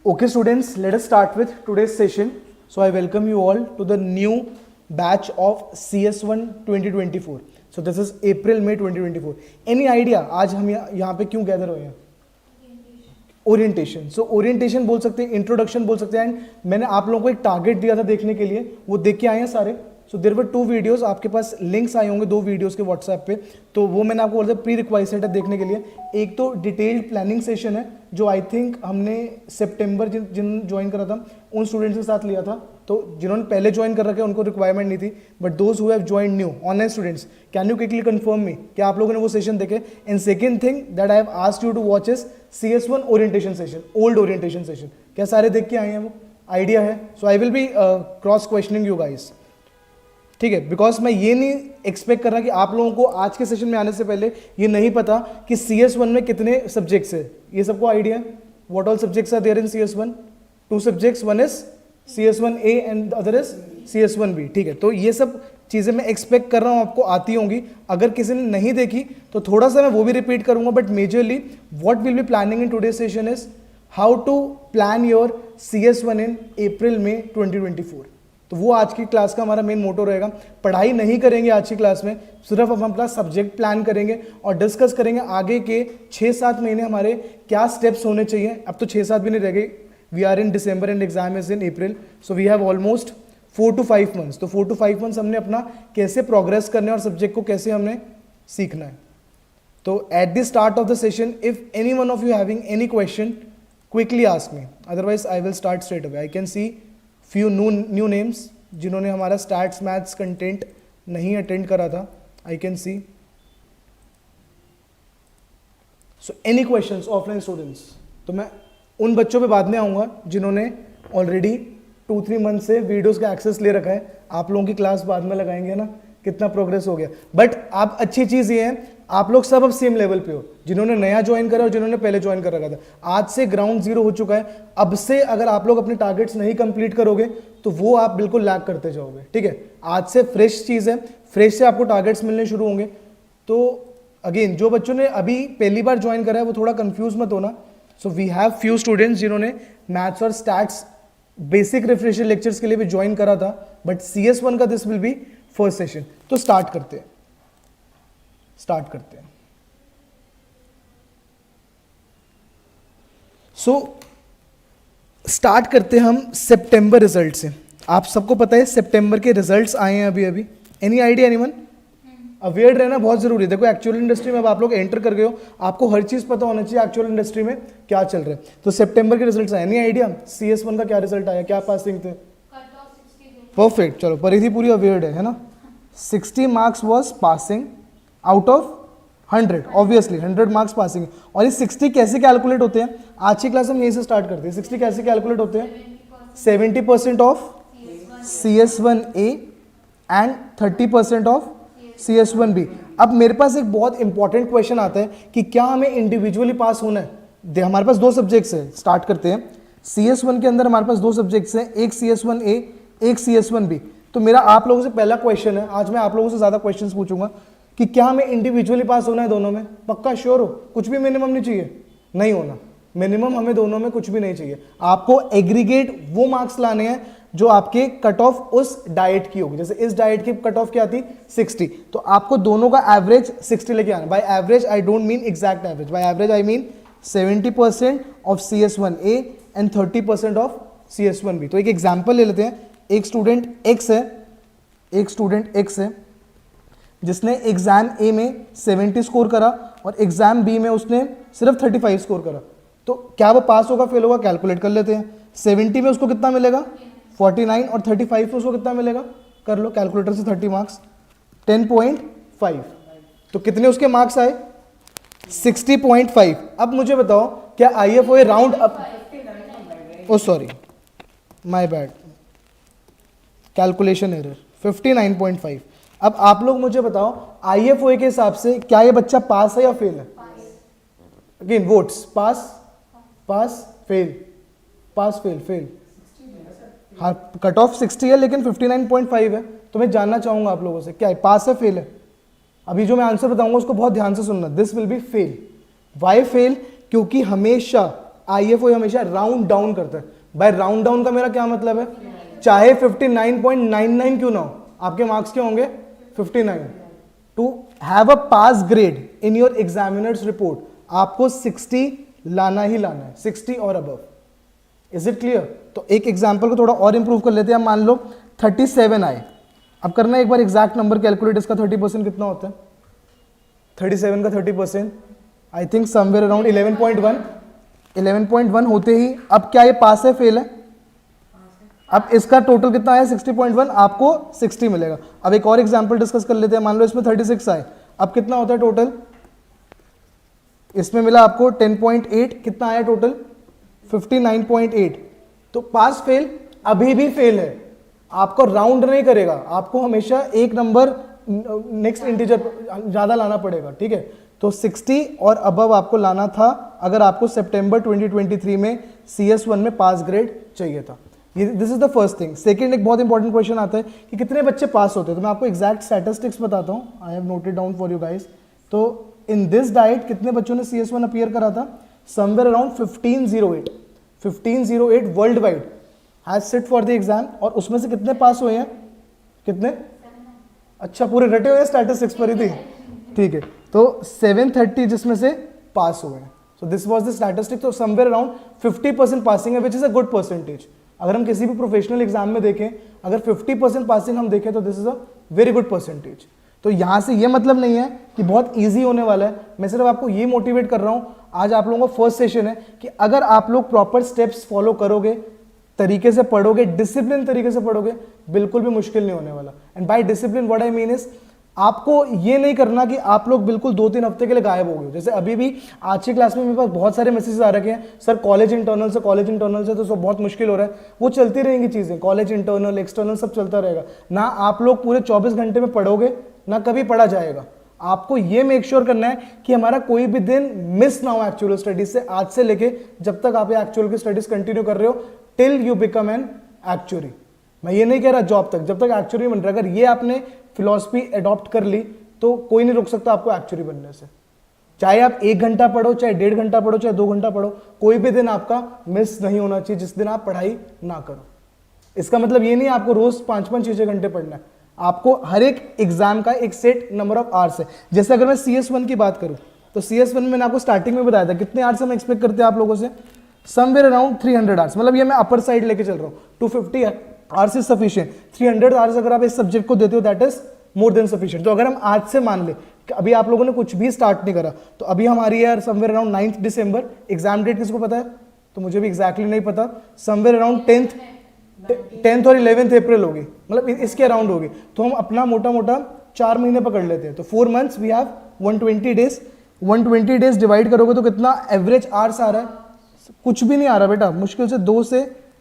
Okay, students, let us start with today's session. So I welcome you all to the new batch of CS1 2024. So this is April May 2024. Any idea आज हम यहाँ पे क्यों gather हुए हैं? Orientation. सो orientation बोल सकते हैं, इंट्रोडक्शन बोल सकते हैं. एंड मैंने आप लोगों को एक टारगेट दिया था देखने के लिए, वो देख के आए हैं सारे. सो देयर वर 2 वीडियोस, आपके पास लिंक्स आए होंगे 2 वीडियोस के व्हाट्सएप पे, तो वो मैंने आपको बोला था प्री रिक्वाइजेड है देखने के लिए. एक तो डिटेल्ड प्लानिंग सेशन है जो आई थिंक हमने सितंबर जिन ज्वाइन करा था उन स्टूडेंट्स के साथ लिया था. तो जिन्होंने पहले ज्वाइन कर रखे हैं उनको रिक्वायरमेंट नहीं थी, but those who have join new online students, can you quickly confirm me कि आप लोगों ने वो सेशन देखे? And second thing that I have asked you to watch is CS1 orientation session, old orientation session. क्या सारे देख के आए हैं? वो आइडिया है? So I will be cross questioning you guys, ठीक है? बिकॉज मैं ये नहीं एक्सपेक्ट कर रहा कि आप लोगों को आज के सेशन में आने से पहले ये नहीं पता कि CS1 में कितने सब्जेक्ट्स है. ये सबको आइडिया है what all subjects are there in CS1? 2 subjects, one is CS1A and the other is CS1B. ठीक है, तो ये सब चीज़ें मैं एक्सपेक्ट कर रहा हूँ आपको आती होंगी. अगर किसी ने नहीं देखी तो थोड़ा सा मैं वो भी रिपीट करूंगा, but majorly what will be planning in today session is how to plan your CS1 in April में 2024. तो वो आज की क्लास का हमारा मेन मोटो रहेगा. पढ़ाई नहीं करेंगे आज की क्लास में, सिर्फ हम अपना सब्जेक्ट प्लान करेंगे और डिस्कस करेंगे आगे के 6-7 महीने हमारे क्या स्टेप्स होने चाहिए. अब तो 6-7 भी नहीं रह गए, we are in December and exam is in April, so we have almost 4 to 5 months. तो 4 to 5 months हमने अपना कैसे प्रोग्रेस करना है और सब्जेक्ट को कैसे हमने सीखना है. तो at the start of the session if any one of you having any question quickly ask me, otherwise I will start straight away. I can see few new names जिन्होंने हमारा स्टैट्स मैथ्स कंटेंट नहीं attend करा था. I can see. So any questions offline students? तो मैं उन बच्चों पे बाद में आऊँगा जिन्होंने ऑलरेडी 2-3 मंथ से वीडियोस का एक्सेस ले रखा है. आप लोगों की क्लास बाद में लगाएंगे ना, कितना प्रोग्रेस हो गया. बट आप अच्छी चीज़ ये है आप लोग सब अब सेम लेवल पे हो, जिन्होंने नया ज्वाइन करा और जिन्होंने पहले ज्वाइन कर रखा था. आज से ग्राउंड जीरो हो चुका है. अब से अगर आप लोग अपने टारगेट्स नहीं कंप्लीट करोगे तो वो आप बिल्कुल लैग करते जाओगे. ठीक है, आज से फ्रेश चीज़ है, फ्रेश से आपको टारगेट्स मिलने शुरू होंगे. तो अगेन जो बच्चों ने अभी पहली बार ज्वाइन करा है वो थोड़ा कंफ्यूज मत होना. So we have few students जिन्होंने मैथ्स और स्टैट्स बेसिक रिफ्रेशर लेक्चर्स के लिए भी ज्वाइन करा था, बट CS1 का this will be first session. तो स्टार्ट करते हैं. स्टार्ट करते हैं हम सितंबर रिजल्ट से. आप सबको पता है सितंबर के रिजल्ट्स आए हैं अभी. Any idea anyone? अवेयर रहना बहुत जरूरी है. देखो एक्चुअल इंडस्ट्री में अब आप लोग एंटर कर गए हो, आपको हर चीज पता होना चाहिए एक्चुअल इंडस्ट्री में क्या चल रहा है. तो सितंबर के रिजल्ट्स आए. एनी आइडिया CS1 का क्या रिजल्ट आया, क्या पासिंग थे? परफेक्ट. चलो परिधि पूरी अवेयर्ड है ना. 60 marks was passing out of 100. Obviously 100 marks passing. और ये 60 कैसे कैलकुलेट होते हैं? आज की क्लास हम यहीं से स्टार्ट करते हैं. 60 कैसे कैलकुलेट होते हैं? 70% of CS1A and 30% of CS1B. अब मेरे पास एक बहुत इंपॉर्टेंट क्वेश्चन आता है कि क्या हमें इंडिविजुअली पास होना है? हमारे पास 2 सब्जेक्ट्स है. स्टार्ट करते हैं. CS1 के अंदर हमारे पास 2 सब्जेक्ट्स हैं, एक CS1A एक CS1B. तो मेरा आप लोगों से पहला क्वेश्चन है, आज मैं आप लोगों से ज्यादा क्वेश्चंस पूछूंगा कि क्या हमें इंडिविजुअली पास होना है दोनों में? पक्का श्योर हो? कुछ भी मिनिमम नहीं चाहिए? नहीं होना मिनिमम, हमें दोनों में कुछ भी नहीं चाहिए. आपको एग्रीगेट वो मार्क्स लाने हैं जो आपके कट ऑफ उस डाइट की होगी. जैसे इस डाइट की कट ऑफ क्या थी? 60. तो आपको दोनों का एवरेज 60 लेके आना. By average I don't mean exact average. By average I mean 70% of CS1A and 30% of CS1B. तो एक एग्जाम्पल ले लेते हैं. एक स्टूडेंट X है जिसने एग्जाम A में 70 स्कोर करा और एग्जाम B में उसने सिर्फ 35 स्कोर करा. तो क्या वो पास होगा फेल होगा? कैलकुलेट कर लेते हैं. 70 में उसको कितना मिलेगा? 49. और 35 में उसको कितना मिलेगा? कर लो कैलकुलेटर से. 30 मार्क्स 10.5. तो कितने उसके मार्क्स आए? 60.5. अब मुझे बताओ क्या IFOA round up? Oh sorry my bad, calculation error. 59.5. अब आप लोग मुझे बताओ IFOA के हिसाब से क्या ये बच्चा पास है या फेल है? Again votes. Pass fail. हाँ, कट ऑफ 60 है लेकिन 59.5 है. तो मैं जानना चाहूंगा आप लोगों से क्या है, पास है फेल है? अभी जो मैं आंसर बताऊंगा उसको बहुत ध्यान से सुनना. This will be fail. Why fail? क्योंकि हमेशा IFOA हमेशा राउंड डाउन करता है। बाय राउंड डाउन का मेरा क्या मतलब है, चाहे 59.99 क्यों ना हो, आपके मार्क्स क्या होंगे 59। To have a pass grade in your examiners report आपको 60 लाना ही लाना है, 60 और अबव। Is it clear? तो एक एग्जाम्पल को थोड़ा और इंप्रूव कर लेते हैं। मान लो 37 आए, अब करना है एक बार एग्जैक्ट नंबर कैलकुलेट, इसका 30% कितना होता है, 37 का 30% आई थिंक समवेयर अराउंड 11.1। 11.1 होते ही अब क्या ये पास है फेल है? अब इसका टोटल कितना आया 60.1, आपको 60 मिलेगा। अब एक और एग्जांपल डिस्कस कर लेते हैं। मान लो इसमें 36 आए, अब कितना होता है टोटल, इसमें मिला आपको 10.8, कितना आया टोटल 59.8। तो पास फेल अभी भी फेल है, आपको राउंड नहीं करेगा, आपको हमेशा एक नंबर नेक्स्ट इंटीजर ज्यादा लाना पड़ेगा, ठीक है। तो 60 और अबव आपको लाना था अगर आपको सितंबर 2023 में CS1 में पास ग्रेड चाहिए था। This is the first thing. Second, एक बहुत इंपॉर्टेंट क्वेश्चन आता है कि कितने बच्चे पास होते हैं, तो मैं आपको एग्जैक्ट स्टैटिस्टिक्स बताता हूँ, I have noted down for you guys. तो इन दिस डाइट कितने बच्चों ने CS1 अपीयर करा था, somewhere around 1508 world wide has sit for the exam, और उसमें से कितने पास हुए हैं, कितने, अच्छा पूरे रटे हुए स्टैटिस्टिक्स पर ही थी, ठीक है। तो 730 जिसमें से पास हुए हैं। So this was the statistic. तो समवेयर अराउंड 50% पासिंग है, which is a good percentage. अगर हम किसी भी प्रोफेशनल एग्जाम में देखें, अगर 50% पासिंग हम देखें तो this is a very good percentage. तो यहां से ये मतलब नहीं है कि बहुत ईजी होने वाला है, मैं सिर्फ आपको ये मोटिवेट कर रहा हूं। आज आप लोगों का फर्स्ट सेशन है कि अगर आप लोग प्रॉपर स्टेप्स फॉलो करोगे, तरीके से पढ़ोगे, डिसिप्लिन तरीके से पढ़ोगे, बिल्कुल भी मुश्किल नहीं होने वाला। And by discipline what I mean is, आपको ये नहीं करना कि आप लोग बिल्कुल 2-3 हफ्ते के लिए गायब हो गए। जैसे अभी भी आज की क्लास में मेरे पास बहुत सारे मैसेजेस आ रखे हैं, सर कॉलेज इंटरनल से तो सब बहुत मुश्किल हो रहा है। वो चलती रहेंगी चीजें, कॉलेज इंटरनल एक्सटर्नल सब चलता रहेगा ना। आप लोग पूरे 24 घंटे में पढ़ोगे ना, कभी पढ़ा जाएगा। आपको ये मेक श्योर करना है कि हमारा कोई भी दिन मिस ना हो एक्चुअल स्टडीज से, आज से लेके जब तक आप एक्चुअल की स्टडीज कंटिन्यू कर रहे हो, till you become N actuary. मैं ये नहीं कह रहा जॉब तक, जब तक एक्चुअरी बन रहा है। अगर ये आपने फिलॉसफी अडॉप्ट कर ली तो कोई नहीं रोक सकता आपको एक्चुअरी बनने से। चाहे आप 1 घंटा पढ़ो, चाहे 1.5 घंटा पढ़ो, चाहे 2 घंटा पढ़ो, कोई भी दिन आपका मिस नहीं होना चाहिए जिस दिन आप पढ़ाई ना करो। इसका मतलब ये नहीं आपको रोज 5-5, 6-6 घंटे पढ़ना है, आपको हर एक एग्जाम का एक सेट नंबर ऑफ आवर्स है। जैसे अगर मैं CS1 की बात करूं तो CS1 में मैंने आपको स्टार्टिंग में बताया था कितने आवर्स हम एक्सपेक्ट करते हैं आप लोगों से, समवेयर अराउंड 300 आवर्स। मतलब ये मैं अपर साइड लेके चल रहा हूँ, 250 आवर्स इज सफिशिएंट। 300 आवर्स अगर आप इस सब्जेक्ट को देते हो that is more than sufficient. तो अगर हम आज से मान ले कि अभी आप लोगों ने कुछ भी स्टार्ट नहीं करा, तो अभी हमारी यार समवेयर अराउंड 9 दिसंबर, एग्जाम डेट किसको पता है, तो मुझे भी एग्जैक्टली नहीं पता, समवेयर अराउंड 10th और 11th अप्रैल होगी, मतलब इसके अराउंड होगी। तो हम अपना मोटा मोटा 4 महीने पकड़ लेते हैं, तो 4 months we have 120 days. 120 days divide करोगे तो कितना एवरेज आवर्स आ रहा है, कुछ भी नहीं आ रहा बेटा, मुश्किल से 2 से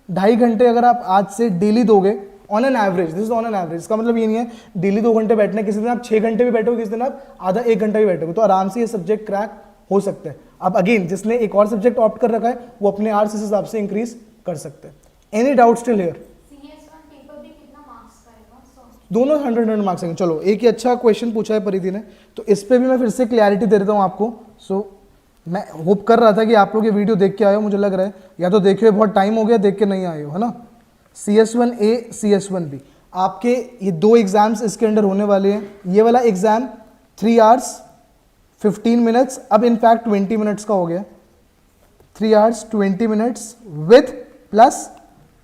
2.5 घंटे अगर आप आज से डेली दोगे on an average, this is on an average. इसका मतलब ये नहीं है डेली 2 घंटे बैठना, किसी दिन आप 6 घंटे भी बैठोगे, किसी दिन आप आधा 1 घंटा भी बैठोगे, तो आराम से ये सब्जेक्ट क्रैक हो सकते हैं। अब अगेन जिसने एक और सब्जेक्ट ऑप्ट कर रखा है वो अपने आवर्स इस हिसाब से इंक्रीज कर सकते हैं। Any doubt still here? दोनों 100 मार्क्स आएंगे। चलो एक ही अच्छा क्वेश्चन पूछा है परिधि ने, तो इस पे भी मैं फिर से क्लैरिटी दे देता हूँ आपको। सो मैं होप कर रहा था कि आप लोग ये वीडियो देख के आए हो, मुझे लग रहा है या तो देखे हुए बहुत टाइम हो गया, देख के नहीं आए हो, है ना। CS1A CS1B आपके ये 2 एग्जाम्स इसके अंडर होने वाले हैं। ये वाला एग्जाम 3 hours 15 minutes, अब इनफैक्ट 20 minutes का हो गया। 3 hours 20 minutes with plus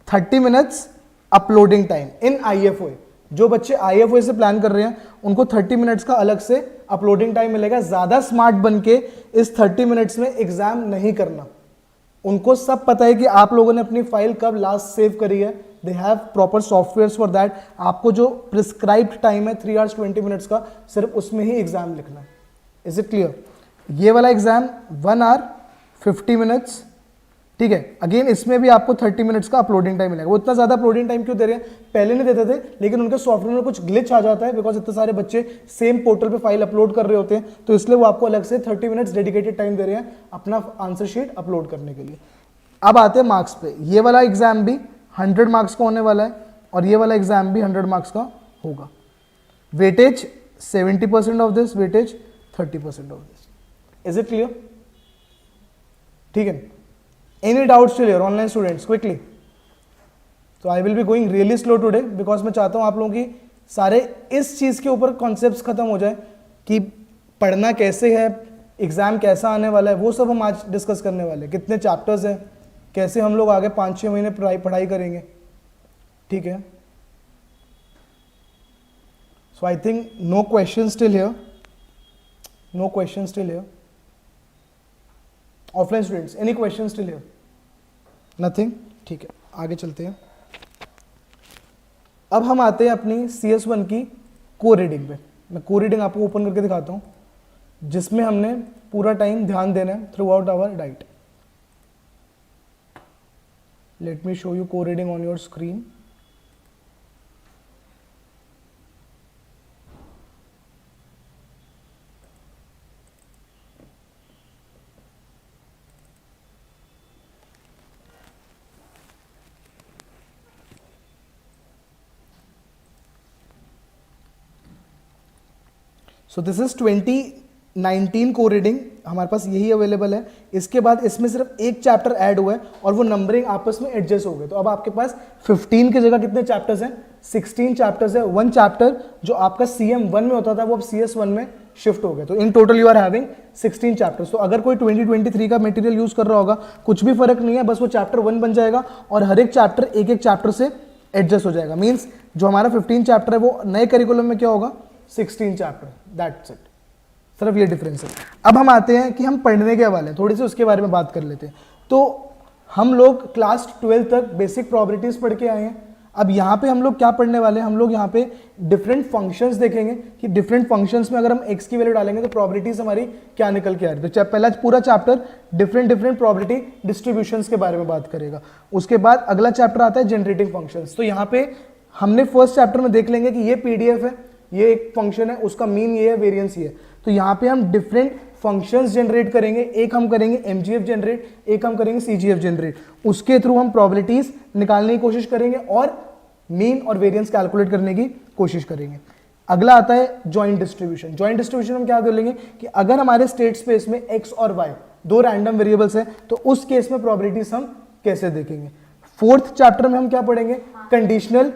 30 minutes uploading time in IFOA। जो बच्चे IFOA से प्लान कर रहे हैं उनको 30 मिनट्स का अलग से अपलोडिंग टाइम मिलेगा। ज्यादा स्मार्ट बन के इस 30 मिनट्स में एग्जाम नहीं करना। उनको सब पता है कि आप लोगों ने अपनी फाइल कब लास्ट सेव करी है, they have proper software for that. आपको जो प्रिस्क्राइब्ड टाइम है 3 hours 20 minutes का, सिर्फ उसमें ही एग्जाम लिखना है। Is it clear? ये वाला एग्जाम 1 hour 50 minutes, ठीक है। अगेन इसमें भी आपको 30 मिनट्स का अपलोडिंग टाइम मिलेगा। वो इतना ज्यादा अपलोडिंग टाइम क्यों दे रहे हैं, पहले नहीं देते थे, लेकिन उनके सॉफ्टवेयर में कुछ ग्लिच आ जाता है बिकॉज इतने सारे बच्चे सेम पोर्टल पे फाइल अपलोड कर रहे होते हैं, तो इसलिए वो आपको अलग से 30 मिनट्स डेडिकेटेड टाइम दे रहे हैं अपना आंसर शीट अपलोड करने के लिए। अब आते हैं मार्क्स पे। ये वाला एग्जाम भी 100 मार्क्स का होने वाला है और ये वाला एग्जाम भी 100 मार्क्स का होगा। Weightage 70% of this, weightage 30% of this. Is it clear? ठीक है। Any doubts still here online students quickly? तो I will be going really slow today because मैं चाहता हूँ आप लोगों की सारे इस चीज़ के ऊपर कॉन्सेप्ट्स खत्म हो जाए कि पढ़ना कैसे है, एग्जाम कैसा आने वाला है, वो सब हम आज डिस्कस करने वाले हैं। कितने चैप्टर्स हैं, कैसे हम लोग आगे 5-6 महीने पढ़ाई करेंगे, ठीक है? So I think no question still here, no question still here. Offline students any question still here? Nothing, ठीक है, आगे चलते हैं। अब हम आते हैं अपनी CS1 की को रीडिंग पे। मैं को रीडिंग आपको ओपन करके दिखाता हूँ जिसमें हमने पूरा टाइम ध्यान देना है throughout our diet. Let me show you core reading on your screen. So this is 2019 core reading, हमारे पास यही अवेलेबल है। इसके बाद इसमें सिर्फ एक चैप्टर ऐड हुआ है और वो नंबरिंग आपस में एडजस्ट हो गए। तो अब आपके पास 15 की जगह कितने चैप्टर्स हैं? 16 चैप्टर्स है। वन चैप्टर जो आपका CM1 में होता था वो अब CS1 में शिफ्ट हो गया। तो in total you are having 16 chapters. तो अगर कोई 2023 का मटेरियल यूज कर रहा होगा कुछ भी फर्क नहीं है, बस वो चैप्टर 1 बन जाएगा और हर एक चैप्टर एक एक चैप्टर से एडजस्ट हो जाएगा। मीन्स जो हमारा 15 चैप्टर है वो नए करिकुलम में क्या होगा? 16 चैप्टर, दैट्स इट, सिर्फ ये डिफरेंस है। अब हम आते हैं कि हम पढ़ने के वाले हैं, थोड़ी सी उसके बारे में बात कर लेते हैं। तो हम लोग क्लास 12 तक बेसिक प्रॉपर्टीज पढ़ के आए हैं। अब यहाँ पे हम लोग क्या पढ़ने वाले हैं? हम लोग यहाँ पे डिफरेंट फंक्शंस देखेंगे कि डिफरेंट फंक्शंस में अगर हम x की वैल्यू डालेंगे तो प्रॉपर्टीज हमारी क्या निकल के आ रही है। तो पहला पूरा चैप्टर डिफरेंट प्रॉपर्टी डिस्ट्रीब्यूशंस के बारे में बात करेगा। उसके बाद अगला चैप्टर आता है जनरेटिंग फंक्शंस। तो यहाँ पे हमने फर्स्ट चैप्टर में देख लेंगे कि ये PDF है, ये एक फंक्शन है, उसका मीन ये है, वेरिएंस ये है। तो यहाँ पे हम डिफरेंट फंक्शंस जनरेट करेंगे। एक हम करेंगे MGF जनरेट, एक हम करेंगे CGF जनरेट। उसके थ्रू हम प्रोबेबिलिटीज निकालने की कोशिश करेंगे और मीन और वेरिएंस कैलकुलेट करने की कोशिश करेंगे। अगला आता है जॉइंट डिस्ट्रीब्यूशन। जॉइंट डिस्ट्रीब्यूशन हम क्या कर लेंगे कि अगर हमारे स्टेट स्पेस में x और y दो रैंडम वेरिएबल्स है तो उस केस में प्रोबेबिलिटीज हम कैसे देखेंगे। फोर्थ चैप्टर में हम क्या पढ़ेंगे? Conditional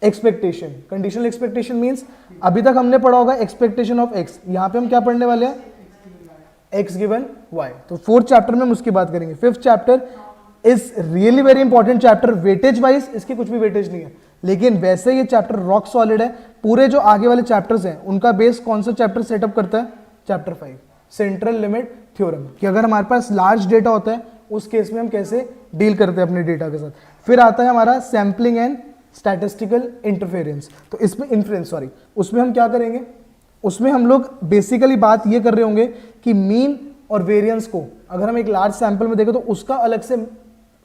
expectation. Conditional expectation means अभी तक हमने पढ़ा होगा एक्सपेक्टेशन ऑफ x, यहां पे हम क्या पढ़ने वाले हैं? x given y। तो फोर्थ चैप्टर में हम उसकी बात करेंगे। Fifth chapter is really very important chapter. Weightage wise इसकी कुछ भी वेटेज नहीं है, लेकिन वैसे ये चैप्टर रॉक सॉलिड है। पूरे जो आगे वाले चैप्टर्स हैं उनका बेस कौन सा चैप्टर सेटअप करता है? चैप्टर 5 सेंट्रल लिमिट थ्योरम, कि अगर हमारे पास लार्ज डेटा होता है उस केस में हम कैसे डील करते हैं अपने डेटा के साथ। फिर आता है हमारा सैम्पलिंग एंड स्टैटिस्टिकल इंटरफेरेंस। तो इसमें इन्फ्लुएंस सॉरी उसमें हम क्या करेंगे? उसमें हम लोग बेसिकली बात ये कर रहे होंगे कि मीन और वेरिएंस को अगर हम एक लार्ज सैंपल में देखें तो उसका अलग से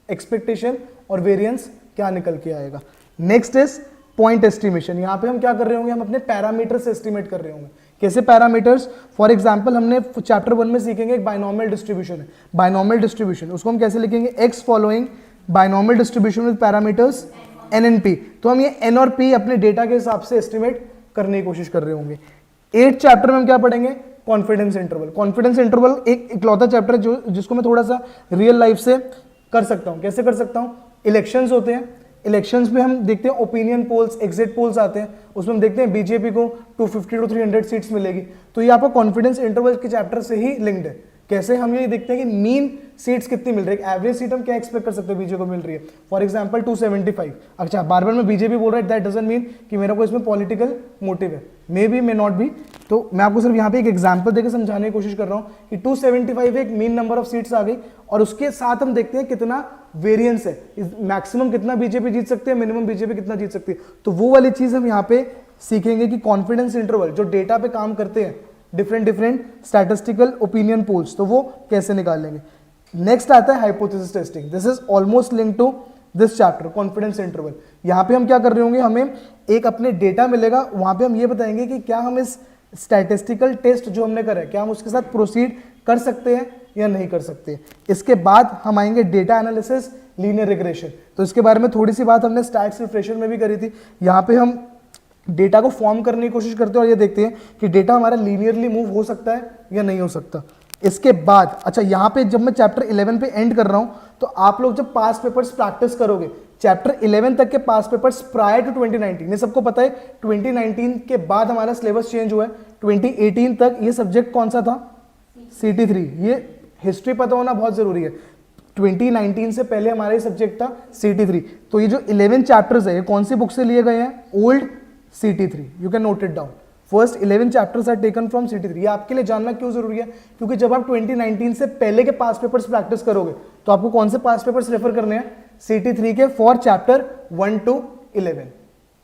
एक्सपेक्टेशन और वेरिएंस क्या निकल के आएगा। Next is point estimation. यहां पे हम क्या कर रहे होंगे? हम अपने पैरामीटर्स एस्टिमेट कर रहे होंगे। कैसे पैरामीटर्स? फॉर एग्जांपल हमने चैप्टर 1 में सीखेंगे एक बाइनोमियल डिस्ट्रीब्यूशन है। बाइनोमियल डिस्ट्रीब्यूशन उसको हम कैसे लिखेंगे? x following binomial distribution with parameters n and p। तो हम ये n और p अपने डेटा के हिसाब से एस्टिमेट करने की कोशिश कर रहे होंगे। 8th चैप्टर में हम क्या पढ़ेंगे? Confidence interval. कॉन्फिडेंस इंटरवल एक इकलौता चैप्टर है जिसको मैं थोड़ा सा रियल लाइफ से कर सकता हूं। कैसे कर सकता हूं? इलेक्शंस होते हैं, इलेक्शंस में हम देखते हैं ओपिनियन पोल्स, एग्जिट पोल्स आते हैं, उसमें हम देखते हैं बीजेपी को 250 to 300 सीट्स मिलेगी। तो ये आपका कॉन्फिडेंस इंटरवल के चैप्टर से ही लिंक्ड है। कैसे? हम ये देखते हैं कि मीन सीट्स कितनी मिल रही है, एवरेज सीट हम क्या एक्सपेक्ट कर सकते हैं बीजेपी को मिल रही है। For example 275। अच्छा, बार बार मैं बीजेपी बोल रहा है, दैट डजंट मीन कि मेरा को इसमें पॉलिटिकल मोटिव है, may be may not be. तो मैं आपको सिर्फ यहाँ पे एक एग्जांपल देकर समझाने की कोशिश कर रहा हूँ कि 275 एक मीन नंबर ऑफ सीट्स आ गई और उसके साथ हम देखते हैं कितना वेरिएंस है, मैक्सिमम कितना बीजेपी जीत सकते हैं, मिनिमम बीजेपी कितना जीत सकती है। तो वो वाली चीज हम यहाँ पे सीखेंगे कि कॉन्फिडेंस इंटरवल जो डेटा पे काम करते हैं, डिफरेंट स्टैटिस्टिकल ओपिनियन पोल्स, तो वो कैसे निकालेंगे। नेक्स्ट आता है hypothesis testing. This is almost link to this chapter confidence interval. यहाँ पे हम क्या कर रहे होंगे? हमें एक अपने डेटा मिलेगा, वहां पे हम ये बताएंगे कि क्या हम इस स्टैटिस्टिकल टेस्ट जो हमने करा है क्या हम उसके साथ प्रोसीड कर सकते हैं या नहीं कर सकते। इसके बाद हम आएंगे डेटा एनालिसिस, लीनियर रिग्रेशन। तो इसके बारे में थोड़ी सी बात हमने स्टैट्स रिफ्रेशर में भी करी थी। यहाँ पे हम डेटा को फॉर्म करने की कोशिश करते हैं और ये देखते हैं कि डेटा हमारा लीनियरली मूव हो सकता है या नहीं हो सकता। इसके बाद अच्छा, यहाँ पे जब मैं चैप्टर 11 पे एंड कर रहा हूँ तो आप लोग जब पास्ट पेपर्स प्रैक्टिस करोगे, चैप्टर 11 तक के पास्ट पेपर्स प्रायर टू 2019, ये सबको पता है 2019 के बाद हमारा सिलेबस चेंज हुआ है, 2018 तक ये सब्जेक्ट कौन सा था, CT3। ये हिस्ट्री पता होना बहुत जरूरी है। 2019 से पहले हमारा ये सब्जेक्ट था CT3। तो ये जो 11 चैप्टर्स है ये कौन सी बुक से लिए गए हैं, old CT3। You can note it down, first 11 chapters are taken from CT3। ये आपके लिए जानना क्यों जरूरी है, क्योंकि जब आप 2019 से पहले के पास्ट पेपर्स प्रैक्टिस करोगे तो आपको कौन से पास्ट पेपर्स रेफर करने हैं, CT3 के for chapter 1 to 11।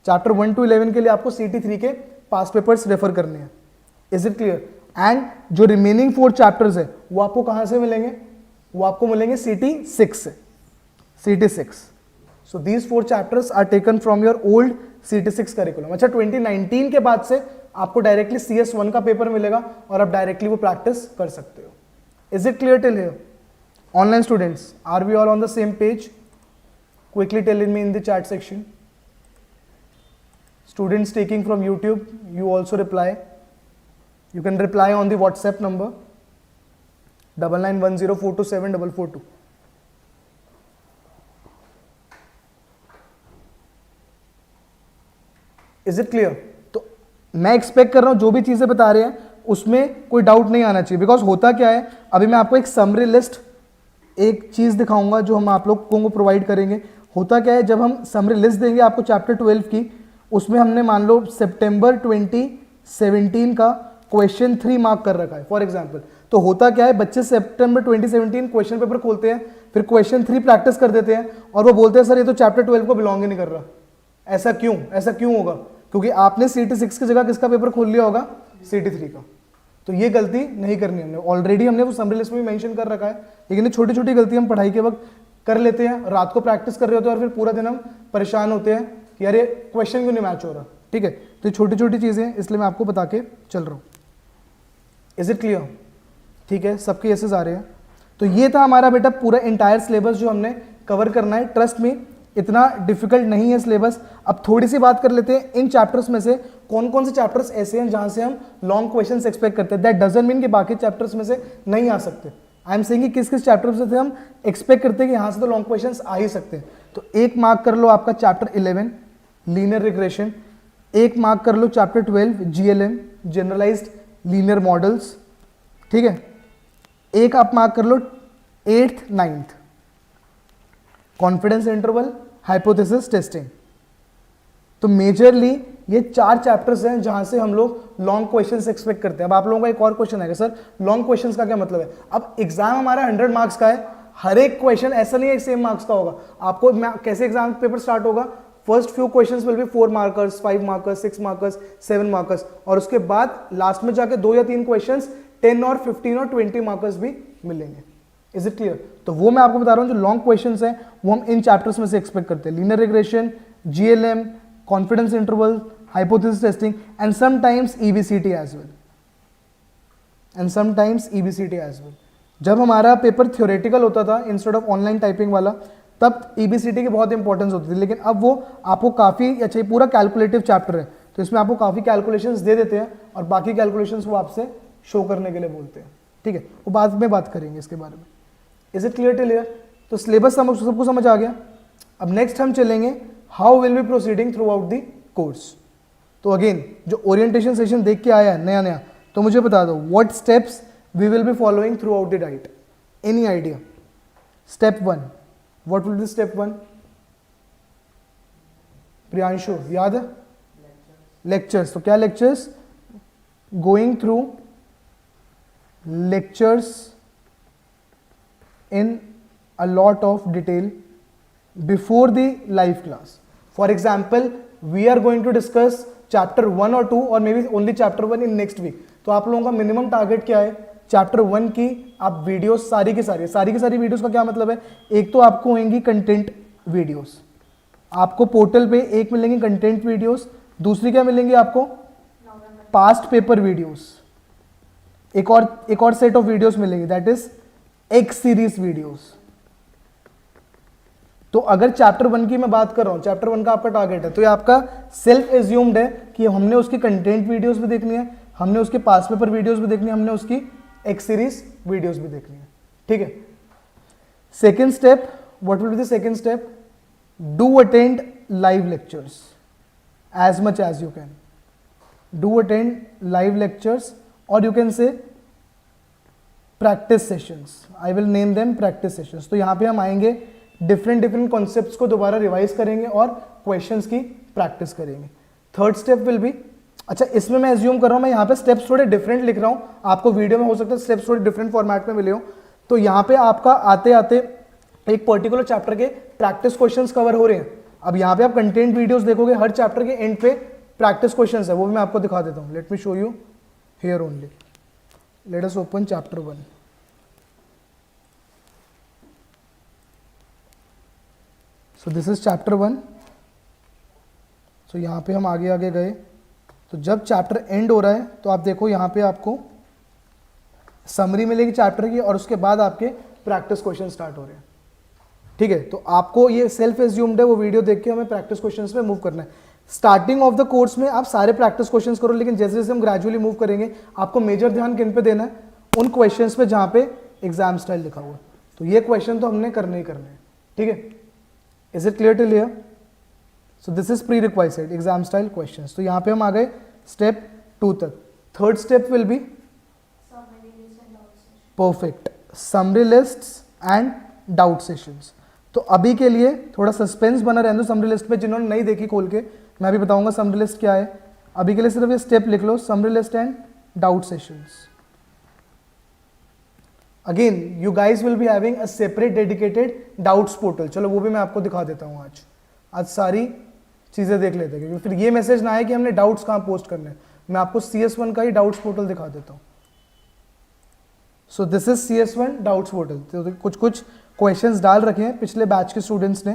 Chapter 1 to 11 के लिए आपको CT3 के पास्ट पेपर्स रेफर करने हैं। Is it clear? एंड जो रिमेनिंग 4 चैप्टर्स है वो आपको कहां से मिलेंगे, वो आपको मिलेंगे CT6 से, CT6। So these 4 chapters are taken from your old CT6 curriculum. अच्छा, 2019 के बाद से आपको डायरेक्टली CS1 का पेपर मिलेगा और आप डायरेक्टली वो प्रैक्टिस कर सकते हो। Is it clear till here? Online students, are we all on the same page? Quickly tell me in the chat section. Students taking from YouTube, you also reply. You can reply on the WhatsApp number 9910427442. Is it clear? तो मैं expect कर रहा हूं जो भी चीजें बता रहे हैं उसमें कोई डाउट नहीं आना चाहिए, बिकॉज होता क्या है, अभी मैं आपको एक समरी लिस्ट, एक चीज दिखाऊंगा जो हम आप लोगों को प्रोवाइड करेंगे। होता क्या है, जब हम समरी लिस्ट देंगे आपको चैप्टर 12 की, उसमें हमने मान लो सितंबर 2017 का क्वेश्चन 3 मार्क कर रखा है फॉर एग्जांपल। तो होता क्या है, बच्चे सितंबर 2017 क्वेश्चन पेपर खोलते हैं, फिर क्वेश्चन 3 प्रैक्टिस कर देते हैं और वो बोलते हैं सर ये तो चैप्टर 12 को बिलोंग ही नहीं कर रहा। ऐसा क्यों? ऐसा क्यों होगा? क्योंकि आपने CT6 की जगह किसका पेपर खोल लिया होगा, CT3 का। तो ये गलती नहीं करनी हमने, ऑलरेडी हमने वो समरी लिस्ट में भी मेंशन कर रखा है। लेकिन ये छोटी छोटी गलती हम पढ़ाई के वक्त कर लेते हैं, रात को प्रैक्टिस कर रहे होते हैं और फिर पूरा दिन हम परेशान होते हैं कि यार ये क्वेश्चन क्यों नहीं मैच हो रहा। ठीक है, तो छोटी छोटी चीजें इसलिए मैं आपको बता के चल रहा हूं। Is it clear? ठीक है, सबके एसेस आ रहे हैं। तो ये था हमारा बेटा पूरा इंटायर सिलेबस जो हमने कवर करना है। ट्रस्ट में इतना डिफिकल्ट नहीं है सिलेबस। अब थोड़ी सी बात कर लेते हैं इन चैप्टर्स में से कौन कौन से चैप्टर्स ऐसे हैं जहां से हम लॉन्ग क्वेश्चंस एक्सपेक्ट करते हैं। दैट डजंट मीन कि बाकी चैप्टर्स में से नहीं आ सकते। आई एम सेइंग कि किस किस चैप्टर्स से हम एक्सपेक्ट करते हैं कि यहां से तो लॉन्ग क्वेश्चंस आ ही सकते हैं। तो एक मार्क कर लो आपका चैप्टर 11 लीनियर रिग्रेशन, एक मार्क कर लो chapter 12 GLM generalised linear models, ठीक है। एक आप मार्क कर लो 8th 9th confidence interval hypothesis testing. तो मेजरली ये 4 चैप्टर्स हैं जहां से हम लोग लॉन्ग क्वेश्चंस एक्सपेक्ट करते हैं। अब आप लोगों का एक और क्वेश्चन आएगा, सर लॉन्ग क्वेश्चंस का क्या मतलब है? अब एग्जाम हमारा 100 मार्क्स का है, हर एक क्वेश्चन ऐसा नहीं है सेम मार्क्स का होगा। आपको कैसे एग्जाम पेपर स्टार्ट होगा, first few questions will be 4 markers 5 markers 6 markers 7 markers, और उसके बाद लास्ट में जाके 2 या 3 क्वेश्चंस 10 और 15 और 20 मार्कर्स भी मिलेंगे। Is it clear? तो वो मैं आपको बता रहा हूं जो लॉन्ग क्वेश्चंस हैं वो हम इन चैप्टर्स में से एक्सपेक्ट करते हैं। Linear regression, GLM, confidence interval, hypothesis testing and sometimes EBCT as well, and sometimes EBCT as well. जब हमारा पेपर थ्योरेटिकल होता था इंस्टेड ऑफ ऑनलाइन टाइपिंग वाला, तब EBCT की बहुत इंपॉर्टेंस होती थी, लेकिन अब वो आपको काफ़ी अच्छा, पूरा कैलकुलेटिव चैप्टर है तो इसमें आपको काफ़ी कैलकुलेशंस दे देते हैं और बाकी कैलकुलेशंस वो आपसे शो करने के लिए बोलते हैं। ठीक है, वो बाद में बात करेंगे इसके बारे में। Is it clear till here? तो सिलेबस सबको समझ आ गया। अब नेक्स्ट हम चलेंगे how will be proceeding through out the course. तो अगेन जो ओरिएंटेशन सेशन देख के आया है नया नया, तो मुझे बता दो what steps we will be following throughout the diet. Any idea? Step 1, what will be step 1? Priyanshu याद है? लेक्चर्स। तो क्या lectures? Going through lectures in a lot of detail before the live class. For example, we are going to discuss chapter 1 or 2 or maybe only chapter 1 in next week. तो आप लोगों का minimum target क्या है? Chapter 1 की आप videos सारी की सारी वीडियोस का क्या मतलब है? एक तो आपको होंगी कंटेंट वीडियोस, आपको पोर्टल पे एक मिलेंगी कंटेंट वीडियोस, दूसरी क्या मिलेंगी आपको? Past paper videos. एक और सेट ऑफ वीडियोस मिलेंगे, that is x series videos. तो अगर चैप्टर 1 की मैं बात कर रहा हूं, चैप्टर 1 का आपका टारगेट है, तो ये आपका सेल्फ एज्यूम्ड है कि हमने उसकी कंटेंट वीडियोस भी देखनी है, हमने उसके पास पेपर वीडियोस भी देखनी है, हमने उसकी एक्स सीरीज वीडियोस भी देखनी है। ठीक है। Second step, what will be the second step? Do attend live lectures as much as you can. Do attend live lectures, or you can say practice sessions. I will name them practice sessions. तो यहाँ पे हम आएंगे, different concepts को दोबारा revise करेंगे और questions की प्रैक्टिस करेंगे. थर्ड स्टेप विल बी, अच्छा इसमें मैं एज्यूम कर रहा हूँ, मैं यहाँ पे स्टेप्स थोड़े डिफरेंट लिख रहा हूँ, आपको वीडियो में हो सकता है स्टेप्स थोड़े डिफरेंट फॉर्मेट में मिले हो. तो यहाँ पे आपका आते आते एक पर्टिकुलर चैप्टर के प्रैक्टिस क्वेश्चंस कवर हो रहे हैं. अब यहाँ पे आप कंटेंट वीडियोस देखोगे, हर चैप्टर के एंड पे प्रैक्टिस क्वेश्चंस है, वो भी मैं आपको दिखा देता हूँ. Late me show you here only. Let us open chapter 1. So this is chapter 1. सो यहाँ पे हम आगे आगे गए, तो जब चैप्टर एंड हो रहा है तो आप देखो यहाँ पे आपको समरी मिलेगी चैप्टर की, और उसके बाद आपके प्रैक्टिस क्वेश्चन स्टार्ट हो रहे हैं. ठीक है, तो आपको ये सेल्फ एज्यूम्ड है, वो वीडियो देख के हमें प्रैक्टिस क्वेश्चंस में मूव करना है. स्टार्टिंग ऑफ द कोर्स में आप सारे प्रैक्टिस क्वेश्चंस करो, लेकिन जैसे जैसे हम ग्रेजुअली मूव करेंगे आपको मेजर ध्यान किन पे देना है? उन क्वेश्चंस पे जहाँ पे एग्जाम स्टाइल लिखा हुआ है. तो ये क्वेश्चन तो हमने करने ही करने हैं. ठीक है, is it clear till here? So this is pre required exam style questions. तो यहाँ पे हम आ गए स्टेप 2 तक. Third step will be perfect, summary lists and doubt sessions. तो अभी के लिए थोड़ा सस्पेंस बना रहने दो समरी लिस्ट पे. जिन्होंने नहीं देखी खोल के, मैं भी बताऊंगा समरी लिस्ट क्या है. अभी के लिए सिर्फ ये स्टेप लिख लो, summary list and doubt sessions. Again you guys will be having a separate dedicated doubts portal. चलो वो भी मैं आपको दिखा देता हूँ. आज सारी चीजें देख लेते हैं, क्योंकि फिर ये मैसेज ना आए कि हमने डाउट्स कहाँ पोस्ट करने हैं. मैं आपको CS1 का ही डाउट्स पोर्टल दिखा देता हूँ. सो this is CS1 doubts portal. तो कुछ कुछ क्वेश्चंस डाल रखे हैं पिछले बैच के स्टूडेंट्स ने,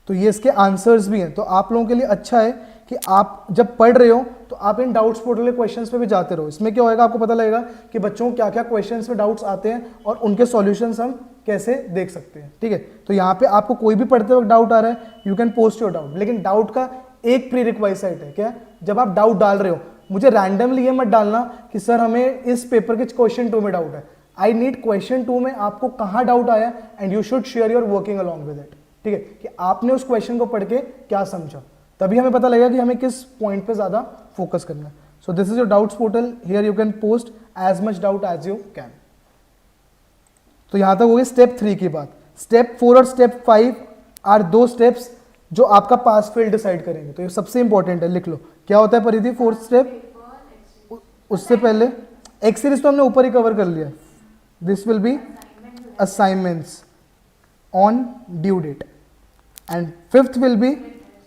तो ये इसके आंसर्स भी हैं. तो आप लोगों के लिए अच्छा है कि आप जब पढ़ रहे हो तो आप इन डाउट्स पोर्टल के क्वेश्चंस पे भी जाते रहो. इसमें क्या होएगा, आपको पता लगेगा कि बच्चों को क्या क्या क्वेश्चंस में डाउट्स आते हैं और उनके सॉल्यूशंस हम कैसे देख सकते हैं. ठीक है, तो यहाँ पे आपको कोई भी पढ़ते वक्त डाउट आ रहा है, you can post your doubt. लेकिन डाउट का एक प्री रिक्वायर्ड है, क्या? जब आप डाउट डाल रहे हो, मुझे रैंडमली ये मत डालना कि सर हमें इस पेपर के क्वेश्चन 2 में डाउट है. आई नीड क्वेश्चन 2 में आपको कहाँ डाउट आया, and you should share your working along with it. ठीक है, कि आपने उस क्वेश्चन को पढ़ के क्या समझा, तभी हमें पता लगेगा कि हमें किस पॉइंट पे ज्यादा फोकस करना है. So this is your doubts portal. Here you can post as much doubt as you can. तो यहां तक हो गई स्टेप 3 की बात. स्टेप 4 और स्टेप 5 आर 2 स्टेप्स जो आपका पास फेल डिसाइड करेंगे. तो ये सबसे इंपॉर्टेंट है, लिख लो. क्या होता है परिधि 4th स्टेप? उससे पहले एक्स सीरीज तो हमने ऊपर ही कवर कर लिया. This will be assignments on due date, and 5th will be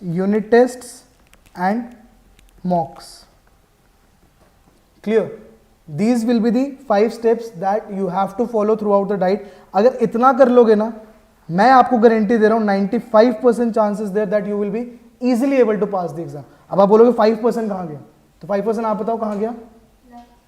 unit tests and mocks. Clear? These will be the 5 steps that you have to follow throughout the diet. अगर इतना कर लोगे ना, मैं आपको गारंटी दे रहा हूँ 95% chances there that you will be easily able to pass the exam. अब आप बोलोगे 5% कहाँ गया, तो 5% आप बताओ कहाँ गया?